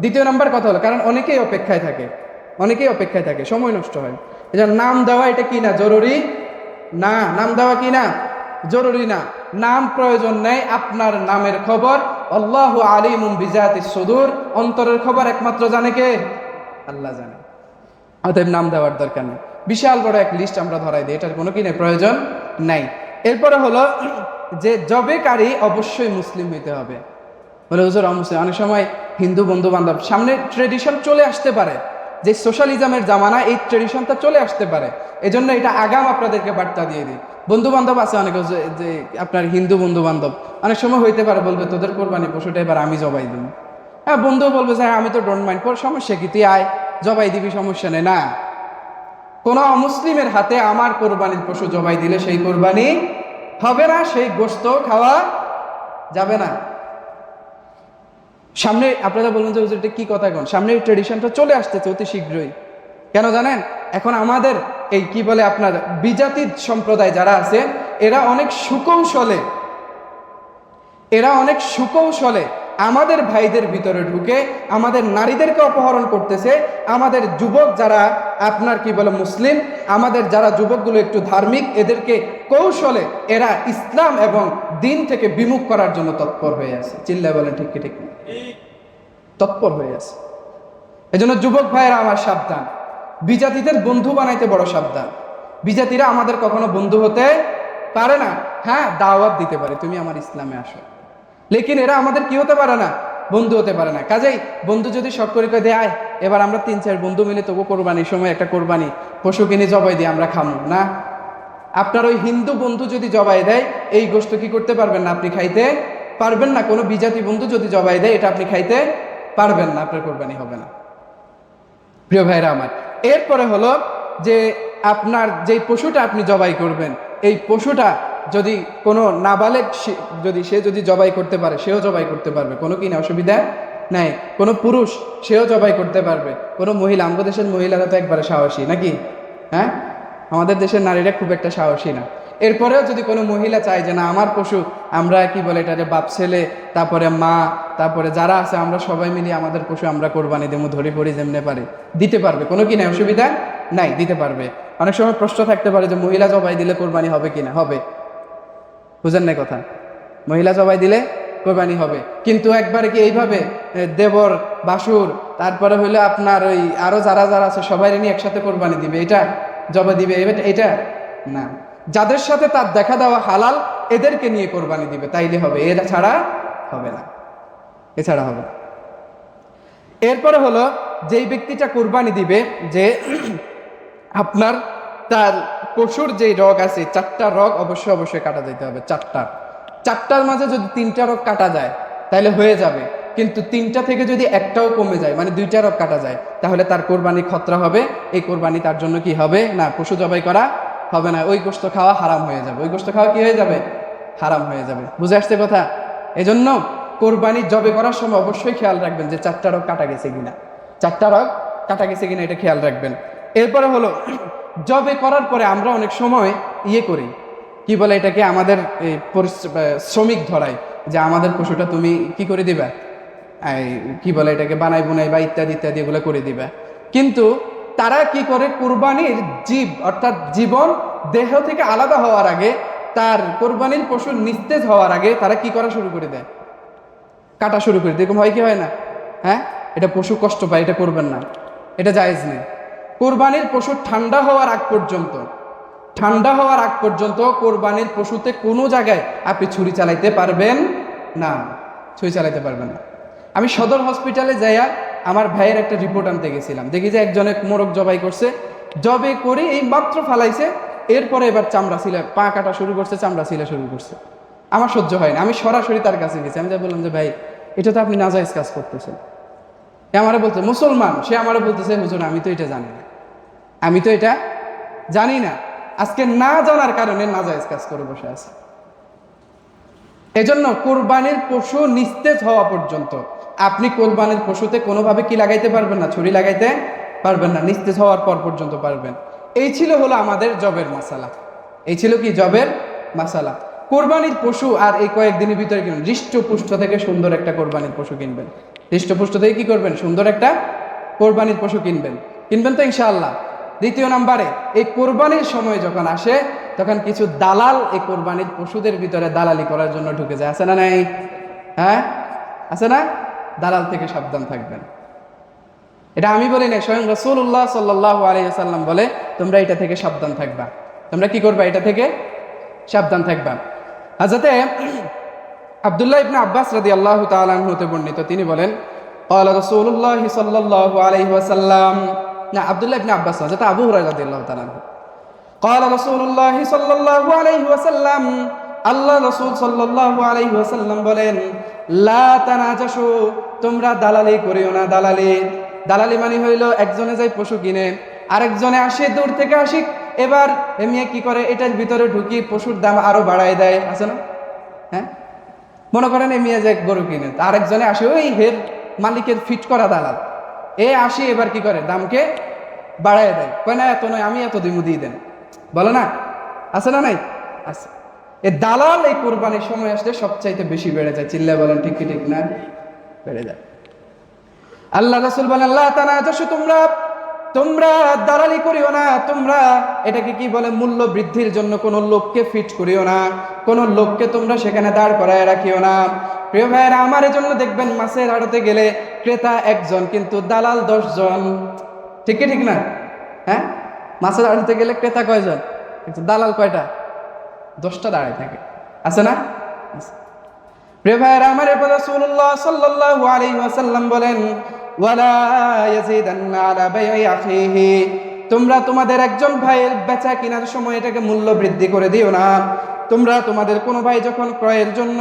দ্বিতীয় নাম্বার কথা হলো, কারণ অনেকেই অপেক্ষায় থাকে, সময় নষ্ট হয়। এজন্য নাম দেওয়া এটা কি না জরুরি না, নাম দেওয়া কি না জরুরি না, নাম প্রয়োজন নেই। আপনার নামের খবর আল্লাহু আলিমুম বিজাতিস সুদূর, অন্তরের খবর একমাত্র জানে কে? আল্লাহ জানে। অতএব নাম দেওয়ার দরকার নেই। বিশাল বড় এক লিস্ট আমরা ধরাই দিই, এটার কোনো কি নেই, প্রয়োজন নাই। এরপরে হলো যে জবেকারী অবশ্যই মুসলিম হইতে হবে। বলে হুজুর অমুসলিম, অনেক সময় হিন্দু বন্ধু বান্ধব, সামনে ট্রেডিশন চলে আসতে পারে, যে সোশ্যালিজমের জামানা, এই ট্রেডিশনটা চলে আসতে পারে, এজন্য এটা আগাম আপনাদেরকে বার্তা দিয়ে দিই। বন্ধু বান্ধব আছে অনেকে, যে আপনার হিন্দু বন্ধু বান্ধব, অনেক সময় হইতে পারে বলবে তোদের কোরবানি পশুটা এবার আমি জবাই দিই। হ্যাঁ, বন্ধু বলবে যে আমি তো ডোন্ট মাইন্ড, সমস্যা কি, তুই আয় জবাই দিবি, সমস্যা নেই। না, কোন অমুসলিমের হাতে আমার কোরবানির পশু জবাই দিলে সেই কোরবানি হবে না, সেই গোশত খাওয়া যাবে না। সামনে আপনারা বলবেন যে এটা কি কথা, এখন সামনে এই ট্রেডিশনটা চলে আসতেছে অতি শীঘ্রই। কেন জানেন? এখন আমাদের এই কি বলে আপনার বিজাতি সম্প্রদায় যারা আছে, এরা অনেক সুকৌশলে আমাদের ভাইদের ভিতরে ঢুকে আমাদের নারীদেরকে অপহরণ করতেছে। আমাদের যুবক যারা আপনার কি বলে মুসলিম, আমাদের যারা যুবকগুলো একটু ধার্মিক, এদেরকে কৌশলে এরা ইসলাম এবং দিন থেকে বিমুখ করার জন্য তৎপর হয়ে আছে। চিল্লায় বলেন ঠিক কি ঠিক? তৎপর হয়ে আছে। এজন্য যুবক ভাইয়েরা আমার সাবধান, বিজাতিদের বন্ধু বানাইতে বড় সাবধান। বিজাতিরা আমাদের কখনো বন্ধু হতে পারে না। হ্যাঁ, দাওয়াত দিতে পারে, তুমি আমার ইসলামে আসো, লেকিন এরা আমাদের কি হতে পারে না, বন্ধু হতে পারে না। কাজেই বন্ধু যদি শখ করে দেয়, আয় এবার আমরা 3-4 বন্ধু মিলে তবু কোরবানির সময় একটা কোরবানি পশু কিনে জবাই দিয়ে আমরা খামু না। আপনার ওই হিন্দু বন্ধু যদি জবাই দেয়, এই গোশত কি করতে পারবেন না, আপনি খাইতে পারবেন না। কোনো বিজাতি বন্ধু যদি জবাই দেয়, এটা আপনি খাইতে পারবেন না, আপনার কোরবানি হবে না। প্রিয় ভাইরা আমার, এরপরে হলো যে আপনার যেই পশুটা আপনি জবাই করবেন, এই পশুটা যদি কোনো নাবালেগ সে যদি জবাই করতে পারে, সেও জবাই করতে পারবে, কোনো কি না অসুবিধা নাই। কোনো পুরুষ সেও জবাই করতে পারবে, কোনো মহিলা, আমাদের দেশের মহিলারা তো একবারে সাহসী নাকি, হ্যাঁ, আমাদের দেশের নারীরা খুব একটা সাহসী না। এরপরেও যদি কোনো মহিলা চায় যে না আমার পশু, আমরা কি বলে এটা যে বাপ ছেলে, তারপরে মা, তারপরে যারা আছে আমরা সবাই মিলে আমাদের পশু আমরা কোরবানি দেবো, ধরে পড়ি যেমনে পারি, দিতে পারবে, কোনো কি নাই, অসুবিধা নাই, দিতে পারবে। অনেক সময় প্রশ্ন থাকতে পারে যে মহিলা জবাই দিলে কোরবানি হবে কিনা, হবে, বুঝেন না কথা, মহিলা জবাই দিলে কোরবানি হবে, কিন্তু একবারে কি এইভাবে দেবর বাসুর তারপরে হইলে আপনার ওই আরো যারা যারা আছে সবাই নিয়ে একসাথে কোরবানি দিবে, এটা জবাই দিবে, এটা না। যাদের সাথে তার দেখা দেওয়া হালাল এদেরকে নিয়ে কোরবানি দিবে, তাইলে হবে, এরা ছাড়া হবে না, এছাড়া হবে। এরপরে হলো যেই ব্যক্তিটা কোরবানি দিবে, যে আপনার তার পশুর যেই রগ আছে 4টা রগ অবশ্যই অবশ্যই কাটা যেতে হবে, 4টার মাঝে যদি 3টা রগ কাটা যায় তাহলে হয়ে যাবে, কিন্তু 3টা থেকে যদি একটাও কমে যায়, মানে 2টা রগ কাটা যায়, তাহলে তার কোরবানি খতরা হবে, এই কোরবানি তার জন্য কি হবে না, পশু জবাই করা হবে না, ওই গোশত খাওয়া হারাম হয়ে যাবে, ওই গোশত খাওয়া কি হয়ে যাবে, হারাম হয়ে যাবে। বুঝে আসছে কথা? এজন্য কোরবানি জবে করার সময় অবশ্যই খেয়াল রাখবেন যে 4টা রগ কাটা গেছে কিনা, 4টা রগ কাটা গেছে কিনা, এটা খেয়াল রাখবেন। এরপরে হলো জবে করার পরে আমরা অনেক সময় করি, কি বলে এটাকে, আমাদের শ্রমিক ধরাই, যে আমাদের পশুটা তুমি কি করে দিবা, কি বলে এটাকে, বানাই বুনাই বা ইত্যাদি ইত্যাদি এগুলো করে দিবা। কিন্তু তারা কি করে, কুরবানির জীব অর্থাৎ জীবন দেহ থেকে আলাদা হওয়ার আগে, তার কোরবানির পশু নিস্তেজ হওয়ার আগে তারা কি করা শুরু করে দেয়, কাটা শুরু করে দেয়। এরকম হয় কি হয় না? হ্যাঁ, এটা পশু কষ্ট পায়, এটা করবেন না, এটা জায়েজ নেই। কোরবানির পশু ঠান্ডা হওয়ার আগ পর্যন্ত কোরবানির পশুতে কোনো জায়গায় আপনি ছুরি চালাইতে পারবেন না, ছুরি চালাইতে পারবেন না। আমি সদর হসপিটালে যাইয়া আমার ভাইয়ের একটা রিপোর্ট আনতে গেছিলাম, দেখি যে একজনে মোরগ জবাই করছে, জবে করে এই মাত্র ফালাইছে, এরপরে এবার চামড়া ছিলে, পা কাটা শুরু করছে, চামড়া ছিলে শুরু করছে। আমার সহ্য হয় না, আমি সরাসরি তার কাছে গেছি, আমি যা বললাম যে ভাই এটা তো আপনি নাজায়েজ কাজ করতেছেন। আমারে বলতে মুসলমান, সে আমারে বলতেছে হুজুর আমি তো এটা জানি না, আজকে না জানার কারণে নাজায়েজ কাজ করে বসে আছে। এজন্য কোরবানির পশু নিস্তেজ হওয়া পর্যন্ত আপনি কোরবানির পশুতে কোনোভাবে কি লাগাইতে পারবেন না, ছুরি লাগাইতে পারবেন না, নিস্তেজ হওয়ার পর পর্যন্ত পারবেন। এই হলো আমাদের জবের মাসালা, এই ছিল কি জবের মাসালা। কোরবানির পশু আর এই কয়েকদিনের ভিতরে কিনবেন, হৃষ্টপুষ্ট থেকে সুন্দর একটা কোরবানির পশু কিনবেন, হৃষ্টপুষ্ট থেকে কি করবেন, সুন্দর একটা কোরবানির পশু কিনবেন তো ইনশাআল্লাহ। দ্বিতীয় নাম্বারে, এই কোরবানির সময় যখন আসে তখন কিছু দালাল এই কোরবানির পশুদের ভিতরে দালালি করার জন্য ঢুকে যায়, আছে না নাই? হ্যাঁ, আছে না? দালাল থেকে সাবধান থাকবেন। এটা আমি বলি না, স্বয়ং রাসূলুল্লাহ সাল্লাল্লাহু আলাইহি ওয়াসাল্লাম বলে তোমরা এটা থেকে সাবধান থাকবা। তোমরা কি করবা, এটা থেকে সাবধান থাকবা। হযরতে আব্দুল্লাহ ইবনে আব্বাস রাদিয়াল্লাহু তাআলা আনহু হতে বর্ণিত, তিনি বলেন ক্বালা রাসূলুল্লাহ সাল্লাল্লাহু আলাইহি ওয়াসাল্লাম, না আব্দুল্লাহ ইবনে আব্বাস, হযরত আবু হুরায়রা রাদিয়াল্লাহু তাআলা আনহু, ক্বালা রাসূলুল্লাহ সাল্লাল্লাহু আলাইহি ওয়াসাল্লাম, আল্লাহ রাসূল সাল্লাল্লাহু আলাইহি ওয়াসাল্লাম বলেন লা তানাজাশু, তোমরা দালালি করিও না। দালালি মানে হইল একজনে যাই পশু কিনে, আরেকজনে আসে দূর থেকে আসিক, এবার এমিয়ে কি করে, এটার ভিতরে ঢুকি পশুর দাম আরো বাড়ায় দেয়, আছে না? হ্যাঁ, মনে করেন এমিয়ে যে গরু কিনে, আরেকজনে আসে ওই হের মালিকের ফিট করা দালাল, আসি এবার কি করে দামকে বাড়ায় দেয়, কয় না এত নয়, আমি এত দিমু দিয়ে দেন, বলে না, আছে না নাই? আছে। এই দালাল এই কোরবানির সময় আসলে সবচাইতে বেশি বেড়ে যায়, চিল্লা বলেন ঠিক কি ঠিক না? বেড়ে যায়। আল্লাহ রাসূল বলেন লা তানাজাশু, তোমরা দালালি করিও না, তোমরা এটাকে কি বলে, মূল্য বৃদ্ধির জন্য কোন লোককে ফিট করিও না, কোন লোককে তোমরা সেখানে দাঁড় করায় রাখিও না। প্রিয় ভাইয়েরা আমার, এজন্য দেখবেন মাছের আড়তে গেলে ক্রেতা একজন কিন্তু দালাল 10 জন, ঠিক কি ঠিক না? হ্যাঁ, মাছের আড়তে গেলে ক্রেতা কয়জন, কিন্তু দালাল কয়টা? 10টা দাঁড়ায় থাকে, আছে না? প্রিয় ভাইয়েরা আমার, এরপর রাসূলুল্লাহ সাল্লাল্লাহু আলাইহি ওয়াসাল্লাম বলেন ওয়ালা ইয়াজিদান্না আলা বাই'i আখিহি, তোমরা তোমাদের একজন ভাইয়ের বেচা কেনার সময় এটাকে মূল্য বৃদ্ধি করে দিও না। তোমরা তোমাদের কোনো ভাই যখন ক্রয়ের জন্য,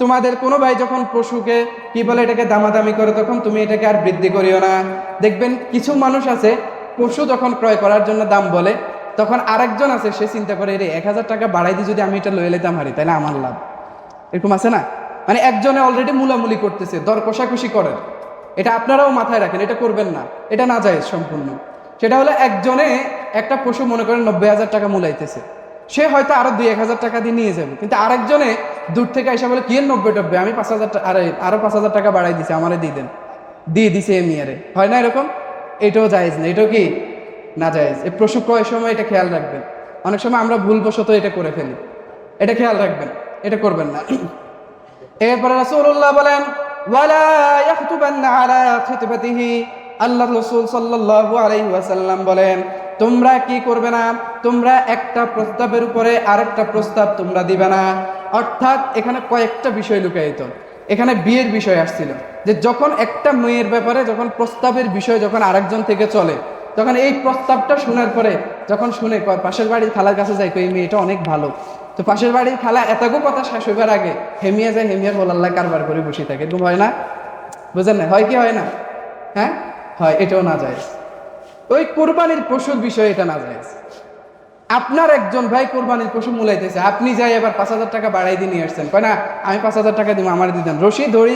তোমাদের কোনো ভাই যখন পশুকে কি বলে এটাকে দামাদামি করে, তখন তুমি এটাকে আর বৃদ্ধি করিও না। দেখবেন কিছু মানুষ আছে পশু যখন ক্রয় করার জন্য দাম বলে, তখন আরেকজন আছে সে চিন্তা করে রে 1000 টাকা বাড়াই দিই, যদি আমি এটা লয়ে নিতাম হারি তাহলে আমার লাভ, এরকম আছে না? মানে একজনে অলরেডি মুলামুলি করতেছে, দর কষাকষি করেন, এটা আপনারাও মাথায় রাখেন, এটা করবেন না, এটা নাজায়েজ সম্পূর্ণ। সেটা হলো একজনে একটা পশু মনে করেন 90,000 টাকা মূলাইতেছে, সে হয়তো আরো 2-1,000 টাকা দিয়ে নিয়ে যাবে, কিন্তু আরেকজনে দূর থেকে এসে বলে কি 90 আমি 5,000 আরো 5,000 টাকা বাড়াই দিছি, আমারে দিয়ে দেন, দিয়ে দিছে এমিয়ারে, হয় না এরকম? এটাও জায়েজ না, এটাও কি না জায়েজ। এই পশু ক্রয়ের সময় এটা খেয়াল রাখবেন, অনেক সময় আমরা ভুলবশত এটা করে ফেলি, এটা খেয়াল রাখবেন, এটা করবেন না। এরপরে রাসূলুল্লাহ বলেন ওয়ালা ইয়াখতুবান্না আলা খিতবাতিহি, আল্লাহ রাসূল সাল্লাল্লাহু আলাইহি ওয়াসাল্লাম বলেন তোমরা কি করবে না, তোমরা একটা প্রস্তাবের উপরে আরেকটা প্রস্তাব তোমরা দিবে না। অর্থাৎ এখানে কয়েকটা বিষয় লুকায়িত। এখানে বিয়ের বিষয় আসছিল, যে যখন একটা মেয়ের ব্যাপারে যখন প্রস্তাবের বিষয় যখন আরেকজন থেকে চলে, তখন এই প্রস্তাবটা শোনার পরে যখন শুনে পাশের বাড়ির খালার কাছে যায়, এই মেয়েটা অনেক ভালো, তো পাশের বাড়ির খালা এতগো কথা শেষ হইবার আগে হেমিয়া যায়, হেমিয়ার বলাল্লাহ কারবার করে বসে থাকে, এরকম হয় না? বুঝেন না? হয় কি হয় না? হ্যাঁ হয়, এটাও না যায়। ওই কোরবানির পশুর বিষয় এটা না যায়। আপনার একজন ভাই কোরবানির পশু মূলাইতেছে, আপনি যাই এবার 5,000 টাকা বাড়াই দিয়ে নিয়ে আসছেন, কয় না আমি 5,000 টাকা দিব, আমার দিতেন, রশি ধরি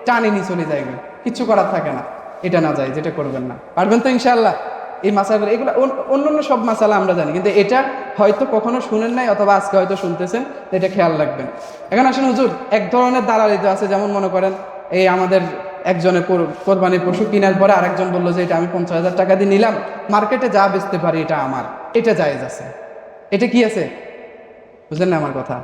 টানি নিয়ে চলে যাইবে, কিচ্ছু করার থাকে না, এটা না যায়, যেটা করবেন না। পারবেন তো ইনশাআল্লাহ? এই মাসালা এগুলো অন্য সব মাসালা আমরা জানি, কিন্তু এটা হয়তো কখনো শুনেন নাই, অথবা আজকে হয়তো শুনতেছেন, এটা খেয়াল রাখবেন। এখন আসেন হুজুর, এক ধরনের দালালিতে আছে, যেমন মনে করেন এই আমাদের একজনের কোরবানির পশু কেনার পরে আরেকজন বললো যে এটা আমি 50,000 টাকা দিয়ে নিলাম, মার্কেটে যা বেচতে পারি এটা আমার, এটা জায়েজ আছে। এটা কি আছে? বুঝলেন না আমার কথা?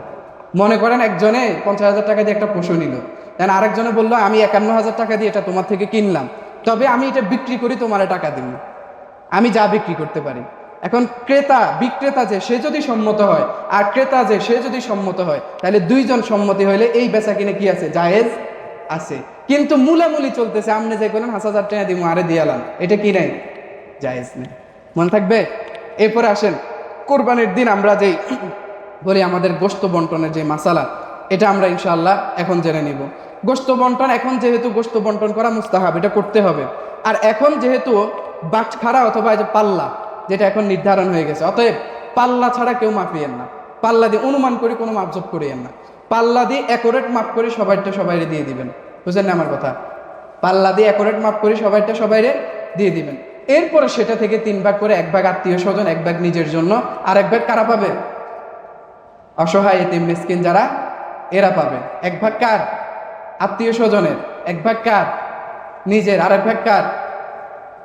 মনে করেন একজনে 50,000 টাকা দিয়ে একটা পশু নিল, দেন আরেকজনে বললো আমি 51,000 টাকা দিয়ে এটা তোমার থেকে কিনলাম, তবে আমি এটা বিক্রি করি, তোমার টাকা দিব, আমি যা বিক্রি করতে পারি। এখন ক্রেতা বিক্রেতা যে সে যদি সম্মত হয়, আর ক্রেতা যে সে যদি সম্মত হয়, তাহলে দুইজন সম্মতি হইলে এই বেচা কিনে কি আছে? জায়েজ আছে। কিন্তু মূলামূলি চলতেছে, আপনি যে করেন 5,000 টাকা দিব আরে দিয়ালাম, এটা কি নাই? জায়েজ নেই। মনে থাকবে? এরপরে আসেন কোরবানির দিন আমরা যেই বলি আমাদের গোশত বন্টনের যে মাসালা, এটা আমরা ইনশাআল্লাহ এখন জেনে নিব। গোশত বন্টন, এখন যেহেতু গোশত বন্টন করা মুস্তাহাব, এটা করতে হবে। আর এখন যেহেতু বাটখারা অথবা যে পাল্লা, যেটা এখন নির্ধারণ হয়ে গেছে, অতএব পাল্লা ছাড়া কেউ মাপিয়েন না, পাল্লা দিয়ে অনুমান করে কোনো মাপজোপ করিয়েন না, পাল্লা দিয়ে অ্যাকুরেট মাপ করে সবাইটা সবাইরে দিয়ে দিবেন। বুঝলেন না আমার কথা? পাল্লা দিয়ে অ্যাকুরেট মাপ করে সবাইটা সবাইরে দিয়ে দিবেন। এরপরে সেটা থেকে 3 ভাগ করে, 1 ভাগ আত্মীয় স্বজন, 1 ভাগ নিজের জন্য, আর 1 ভাগ কারা পাবে? অসহায় এতিম মিসকিন যারা, এরা পাবে। 1 ভাগ কার? আত্মীয় স্বজনের। 1 ভাগ কার? নিজের। আর 1 ভাগ কার?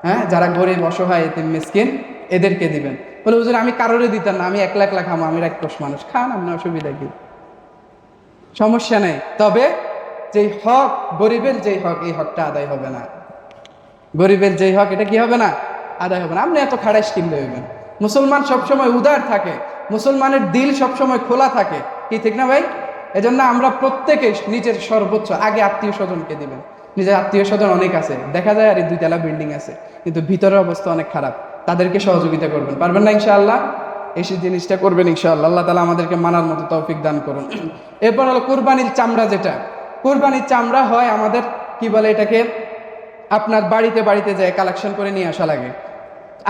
হ্যাঁ, যারা গরিব অসহায় এতিম মিসকিন এদেরকে দিবেন। বলে হুজুর আমি কারোরে দিতাম না, আমি একলা একলা খামো, আমি রাক্ষস মানুষ, খান আপনি, অসুবিধা কি? সমস্যা নেই, তবে যেই হক, গরিবের যেই হক, এই হকটা আদায় হবে না। গরিবের যেই হক, এটা কি হবে না? আদায় হবে না। আপনি এত খাড়াইশ কিনলে হইবেন। মুসলমান সবসময় উদার থাকে, মুসলমানের দিল সবসময় খোলা থাকে, কি ঠিক না ভাই? এজন্য আমরা প্রত্যেকে নিজের সর্বোচ্চ আগে আত্মীয় স্বজনকে দিবেন। নিজের আত্মীয় স্বজন অনেক আছে, দেখা যায় আর 2 তলা বিল্ডিং আছে, কিন্তু ভিতরের অবস্থা অনেক খারাপ, তাদেরকে সহযোগিতা করবেন। পারবেন না ইনশাআল্লাহ? এই জিনিসটা করবেন ইনশাআল্লাহ। আল্লাহ তাআলা আমাদেরকে মানার মতো তৌফিক দান করুন। এরপর হলো কুরবানির চামড়া, যেটা কুরবানির চামড়া হয় আমাদের কি বলে এটাকে, আপনার বাড়িতে বাড়িতে যায় কালেকশন করে নিয়ে আসা লাগে।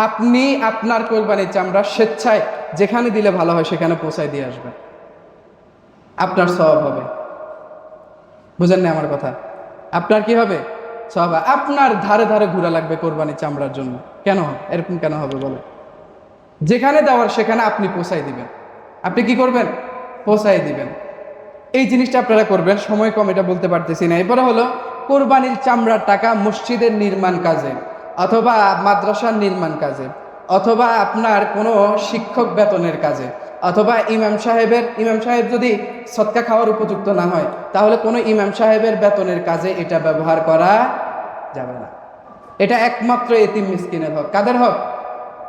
আপনি আপনার কোরবানির চামড়া স্বেচ্ছায় যেখানে দিলে ভালো হয় সেখানে পৌঁছায় দিয়ে আসবেন, আপনার সওয়াব হবে। বুঝেন না আমার কথা? আপনার কি হবে? সওয়াব। আপনার ধারে ধারে ঘোরা লাগবে কোরবানির চামড়ার জন্য। কেন এরকম কেন হবে বলে? যেখানে দেওয়ার সেখানে আপনি পৌঁছাই দিবেন। আপনি কি করবেন? পৌঁছাই দিবেন। এই জিনিসটা আপনারা করবেন। সময় কম, এটা বলতে পারতেছি না। এরপরে হলো কোরবানির চামড়ার টাকা মসজিদের নির্মাণ কাজে, অথবা মাদ্রাসার নির্মাণ কাজে, অথবা আপনার কোনো শিক্ষক বেতনের কাজে, অথবা ইমাম সাহেব যদি সদকা খাওয়ার উপযুক্ত না হয়, তাহলে কোনো ইমাম সাহেবের বেতনের কাজে এটা ব্যবহার করা যাবে না। এটা একমাত্র এতিম মিসকিনের হক। কাদের হক?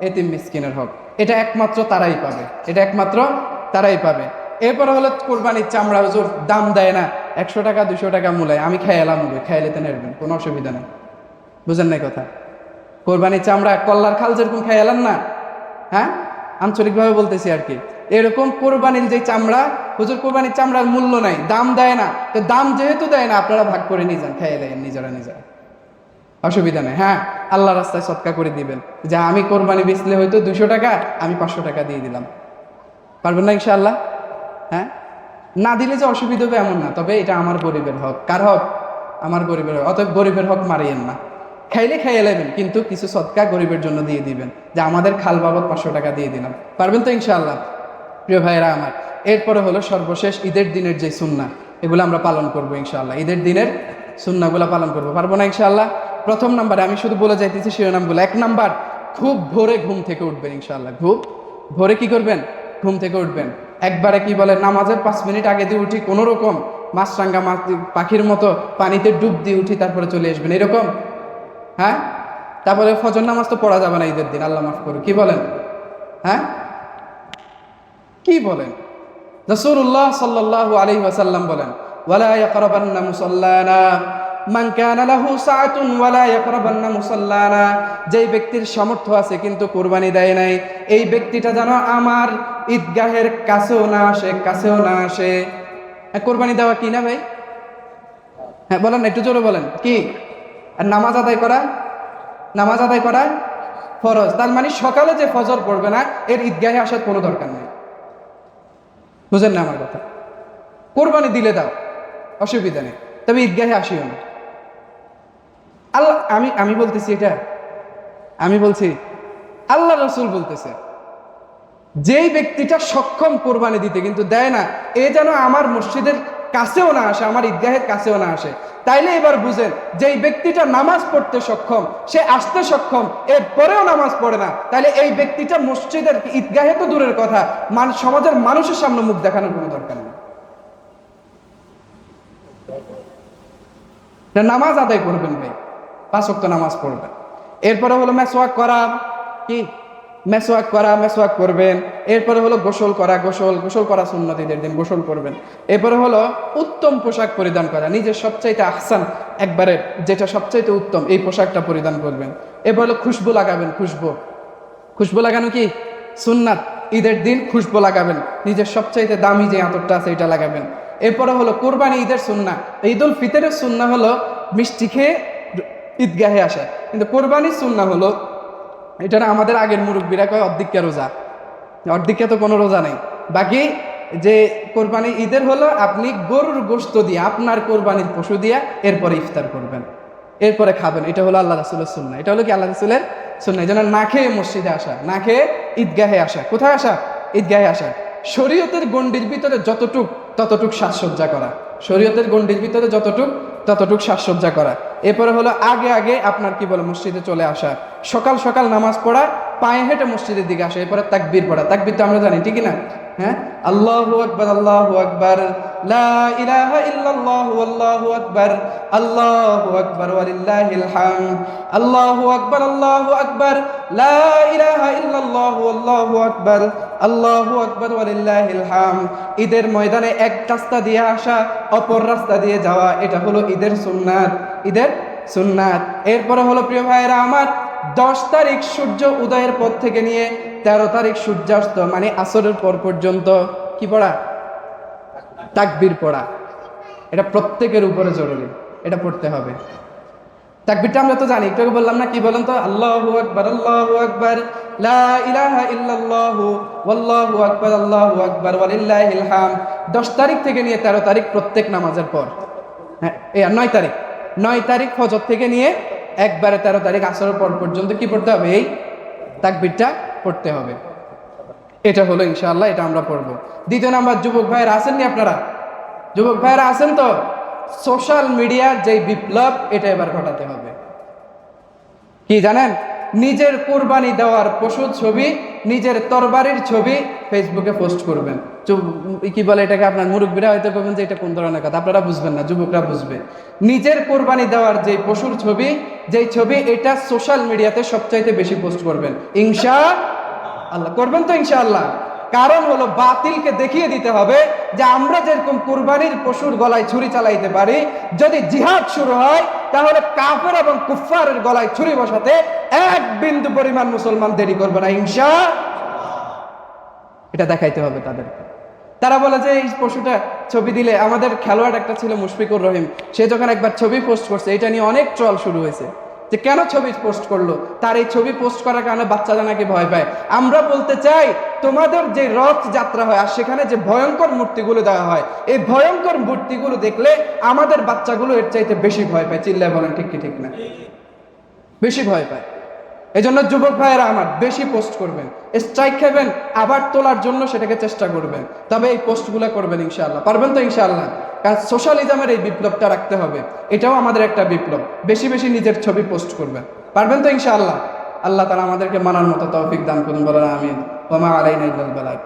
এতিম মিসকিনের হক। এটা একমাত্র তারাই পাবে, এটা একমাত্র তারাই পাবে। এরপরে হলো কোরবানির চামড়া হুজুর দাম দেয় না, 100 টাকা 200 টাকা মূলায়, আমি খাইলাম, খাইলেতে নেবেন, কোনো অসুবিধা নেই। বুঝেন নাই কথা? কোরবানির চামড়া কল্লার খাল যেরকম খাইলাম না, হ্যাঁ, আঞ্চলিকভাবে বলতেছি আর কি, এরকম কোরবানির যে চামড়া, হুজুর কোরবানির চামড়ার মূল্য নাই, দাম দেয় না, তো দাম যেহেতু দেয় না, আপনারা ভাগ করে নিয়ে যান, খাইয়ে দেন নিজেরা, অসুবিধা নেই। হ্যাঁ, আল্লাহ রাস্তায় সদকা করে দিবেন, যে আমি কোরবানি বেচলে হয়তো 200 টাকা, আমি 500 টাকা দিয়ে দিলাম। পারবেন না ইনশাআল্লাহ? হ্যাঁ, না দিলে যে অসুবিধা হবে এমন না, তবে এটা আমার গরিবের হক। কার হক? আমার গরিবের হক। অতএব গরিবের হক মারিয়েন না। খাইলে খাইয়ে নেবেন, কিন্তু কিছু সদকা গরিবের জন্য দিয়ে দিবেন, যে আমাদের খাল বাবদ 500 টাকা দিয়ে দিলাম। পারবেন তো ইনশাআল্লাহ প্রিয় ভাইরা আমার? এরপরে হলো সর্বশেষ ঈদের দিনের যে সুন্নাহ, এগুলো আমরা পালন করবো ইনশাআল্লাহ। ঈদের দিনের সুন্নাহগুলো পালন করবো, পারবো না ইনশাআল্লাহ? প্রথম নাম্বারে আমি শুধু বলে যাইতেছি শিরোনামগুলো। 1 নাম্বার, খুব ভোরে ঘুম থেকে উঠবেন ইনশাআল্লাহ। খুব ভোরে কি করবেন? ঘুম থেকে উঠবেন। একবারে কি বলে নামাজের 5 মিনিট আগে দিয়ে উঠি, কোনো রকম মাছরাঙ্গা মাছ পাখির মতো পানিতে ডুব দিয়ে উঠি, তারপরে চলে আসবেন, এরকম? হ্যাঁ, তারপরে ফজর নামাজ তো পড়া যাবে না ঈদের দিন, আল্লাহ মাফ করুন। কি বলেন? হ্যাঁ, কি বলেন? রাসূলুল্লাহ সাল্লাল্লাহু আলাইহি ওয়াসাল্লাম বলেন, ওয়ালা ইয়াকরাবান্না মুসাল্লানা মান কানা লাহু সাআতুন ওয়ালা ইয়াকরাবান্না মুসাল্লানা। যেই ব্যক্তির সামর্থ্য আছে কিন্তু কুরবানি দেয় নাই, এই ব্যক্তিটা যেন আমার ঈদগাহের কাছেও না আসে, কাছেও না আসে। কুরবানি দেওয়া কি না ভাই? হ্যাঁ বলেন, একটু জোরে বলেন কি? আর নামাজ আদায় করা, নামাজ আদায় করা ফরজ। তার মানে সকালে যে ফজর পড়বে না, এর ঈদগাহে আসার কোনো দরকার নেই। বুঝেন না আমার কথা? কোরবানি দিলে দাও, অসুবিধা নেই, তবে ঈদগাহে আসিও না। আল্লাহ, আমি বলতেছি এটা, আমি বলছি আল্লাহ রাসূল বলতেছে, যেই ব্যক্তিটা সক্ষম কোরবানি দিতে কিন্তু দেয় না, এ যেন আমার মসজিদের কাছেও না আসে, আমার ঈদগাহের কাছেও না আসে। তাইলে এবার বুঝেন, যেই ব্যক্তিটা নামাজ পড়তে সক্ষম, সে আসতে সক্ষম, এরপরেও নামাজ পড়ে না, তাহলে এই ব্যক্তিটা মসজিদের ঈদগাহে তো দূরের কথা, সমাজের মানুষের সামনে মুখ দেখানোর কোনো দরকার নেই। নামাজ আদায় করবেন ভাই, 5 ওয়াক্ত নামাজ পড়বেন। এরপরে হলো মেসওয়াক করা, কি মেসওয়াক করা, মেসওয়াক করবেন। এরপরে হলো গোসল করা, গোসল করা সুন্নাত, ঈদের দিন গোসল করবেন। এরপরে হলো উত্তম পোশাক পরিধান করা, নিজের সবচাইতে আহসান, একবারে যেটা সবচাইতে উত্তম, এই পোশাকটা পরিধান করবেন। এরপর হলো খুশবু লাগাবেন। খুশবু লাগানো কি সুন্নাত, ঈদের দিন খুশবু লাগাবেন, নিজের সবচাইতে দামি যে আতরটা আছে এটা লাগাবেন। এরপরে হলো কোরবানি ঈদের সুন্নাহ। ঈদুল ফিতরের সুন্নাহ হলো মিষ্টি খেয়ে ঈদগাহে আসা, কিন্তু কোরবানির সুন্নাহ হলো, এটা আমাদের আগের মুরব্বীরা কয় অর্ধেকটা রোজা, অর্ধেকটা তো কোনো রোজা নেই। বাকি যে কোরবানি ঈদের হলো আপনি গরুর গোশত দিয়ে, আপনার কোরবানির পশু দিয়া এরপরে ইফতার করবেন, এরপরে খাবেন। এটা হলো আল্লাহ রাসূলের সুন্নাহ, এটা হলো কি আল্লাহ রাসূলের সুন্নাহ। যেন না খেয়ে মসজিদে আসা, না খেয়ে ঈদগাহে আসা। কোথায় আসা? ঈদগাহে আসা। শরীয়তের গণ্ডির ভিতরে ততটুক সাজসজ্জা করা, শরীয়তের গণ্ডির ভিতরে ততটুক সাজসজ্জা করা। এরপরে হলো আগে আপনার কি বলে মসজিদে চলে আসা, সকাল সকাল নামাজ পড়া, পায়ে হেঁটে মসজিদের দিকে আসা। এরপরে তাকবীর পড়া, তাকবীর তো আমরা জানি ঠিকই না? হ্যাঁ, আল্লাহু আকবার, আল্লাহু আকবার, লা ইলাহা ইল্লাল্লাহু আল্লাহু আকবার, আল্লাহু আকবার ওয়ালিল্লাহিল হামদ, আল্লাহু আকবার, আল্লাহু আকবার, লা ইলাহা ইল্লাল্লাহু আল্লাহু আকবার, আল্লাহু আকবার ওয়ালিল্লাহিল হামদ। ঈদের ময়দানে এক রাস্তা দিয়ে আসা, অপর রাস্তা দিয়ে যাওয়া, এটা হলো ঈদের সুন্নাত, ঈদের সুন্নাত। এরপরে হলো প্রিয় ভাইয়েরা আমার, 10 তারিখ সূর্য উদয়ের পর থেকে নিয়ে 13 তারিখ সূর্যাস্ত মানে আসরের পর পর্যন্ত কি পড়া? তাকবীর পড়া। এটা প্রত্যেকের উপরে জরুরি, এটা পড়তে হবে। তাকবীরটা আমরা তো জানি, একটু আগে বললাম না, কি বলেন তো? আল্লাহু আকবার, আল্লাহু আকবার, লা ইলাহা ইল্লাল্লাহু ওয়াল্লাহু আকবার, আল্লাহু আকবার ওয়ালিল্লাহিল হামদ। 10 তারিখ থেকে নিয়ে 13 তারিখ প্রত্যেক নামাজের পর। হ্যাঁ, এই 9 তারিখ ফজর থেকে নিয়ে একবারে 13 তারিখ আসরের পর পর্যন্ত কি পড়তে হবে? এই তাকবীরটা পড়তে হবে। এটা হলো ইনশাআল্লাহ, এটা আমরা পড়বো। দ্বিতীয় নাম্বার, যুবক ভাইয়েরা আছেন নি আপনারা? যুবক ভাইয়েরা আছেন তো? সোশ্যাল মিডিয়ার যে বিপ্লব, এটা এবার ঘটাতে হবে। কি জানেন? নিজের কোরবানি দেওয়ার পশুর ছবি, নিজের তরবারির ছবি ফেসবুকে পোস্ট করবেন। কি বলে এটাকে, আপনার মুরব্বীরা হয়তো বলবেন যে এটা কোন ধরনের কথা, আপনারা বুঝবেন না, যুবকরা বুঝবে। নিজের কোরবানি দেওয়ার যে পশুর ছবি, যেই ছবি, এটা সোশ্যাল মিডিয়াতে সবচাইতে বেশি পোস্ট করবেন ইনশাআল্লাহ। করবেন তো ইনশাআল্লাহ? কারণ হলো বাতিলকে দেখিয়ে দিতে হবে যে আমরা যেরকম কুরবানির পশুর গলায় ছুরি চালাইতে পারি, যদি জিহাদ শুরু হয় তাহলে কাফের এবং কুফফারের গলায় ছুরি বসাতে এক বিন্দু পরিমাণ মুসলমান দেরি করবে না ইনশাআল্লাহ। এটা দেখাইতে হবে তাদেরকে। তারা বলে যে এই পশুটা ছবি দিলে, আমাদের খেলোয়াড় একটা ছিল মুশফিকুর রহিম, সে যখন একবার ছবি পোস্ট করছে, এটা নিয়ে অনেক ট্রল শুরু হয়েছে যে কেন ছবি পোস্ট করলো, তার এই ছবি পোস্ট করার কারণে বাচ্চারা নাকি ভয় পায়। আমরা বলতে চাই, তোমাদের যে রথ যাত্রা হয় আর সেখানে যে ভয়ঙ্কর মূর্তিগুলো দেওয়া হয়, এই ভয়ঙ্কর মূর্তিগুলো দেখলে আমাদের বাচ্চাগুলো এর চাইতে বেশি ভয় পায়। চিল্লায় বলেন ঠিক কি ঠিক না? বেশি ভয় পায়। এই জন্য যুবক ভাইয়েরা আমার বেশি পোস্ট করবেন, স্ট্রাইক খাবেন, আবার তোলার জন্য সেটাকে চেষ্টা করবেন, তবে এই পোস্টগুলো করবেন ইনশাআল্লাহ। পারবেন তো ইনশাআল্লাহ? কারণ সোশ্যালিজমের এই বিপ্লবটা রাখতে হবে, এটাও আমাদের একটা বিপ্লব। বেশি বেশি নিজের ছবি পোস্ট করবেন, পারবেন তো ইনশাআল্লাহ? আল্লাহ তাআলা আমাদেরকে মানার মতো তৌফিক দান করুন, বলেন আমিন। ওয়া মা আলাইনা ইল্লাল বালাগ।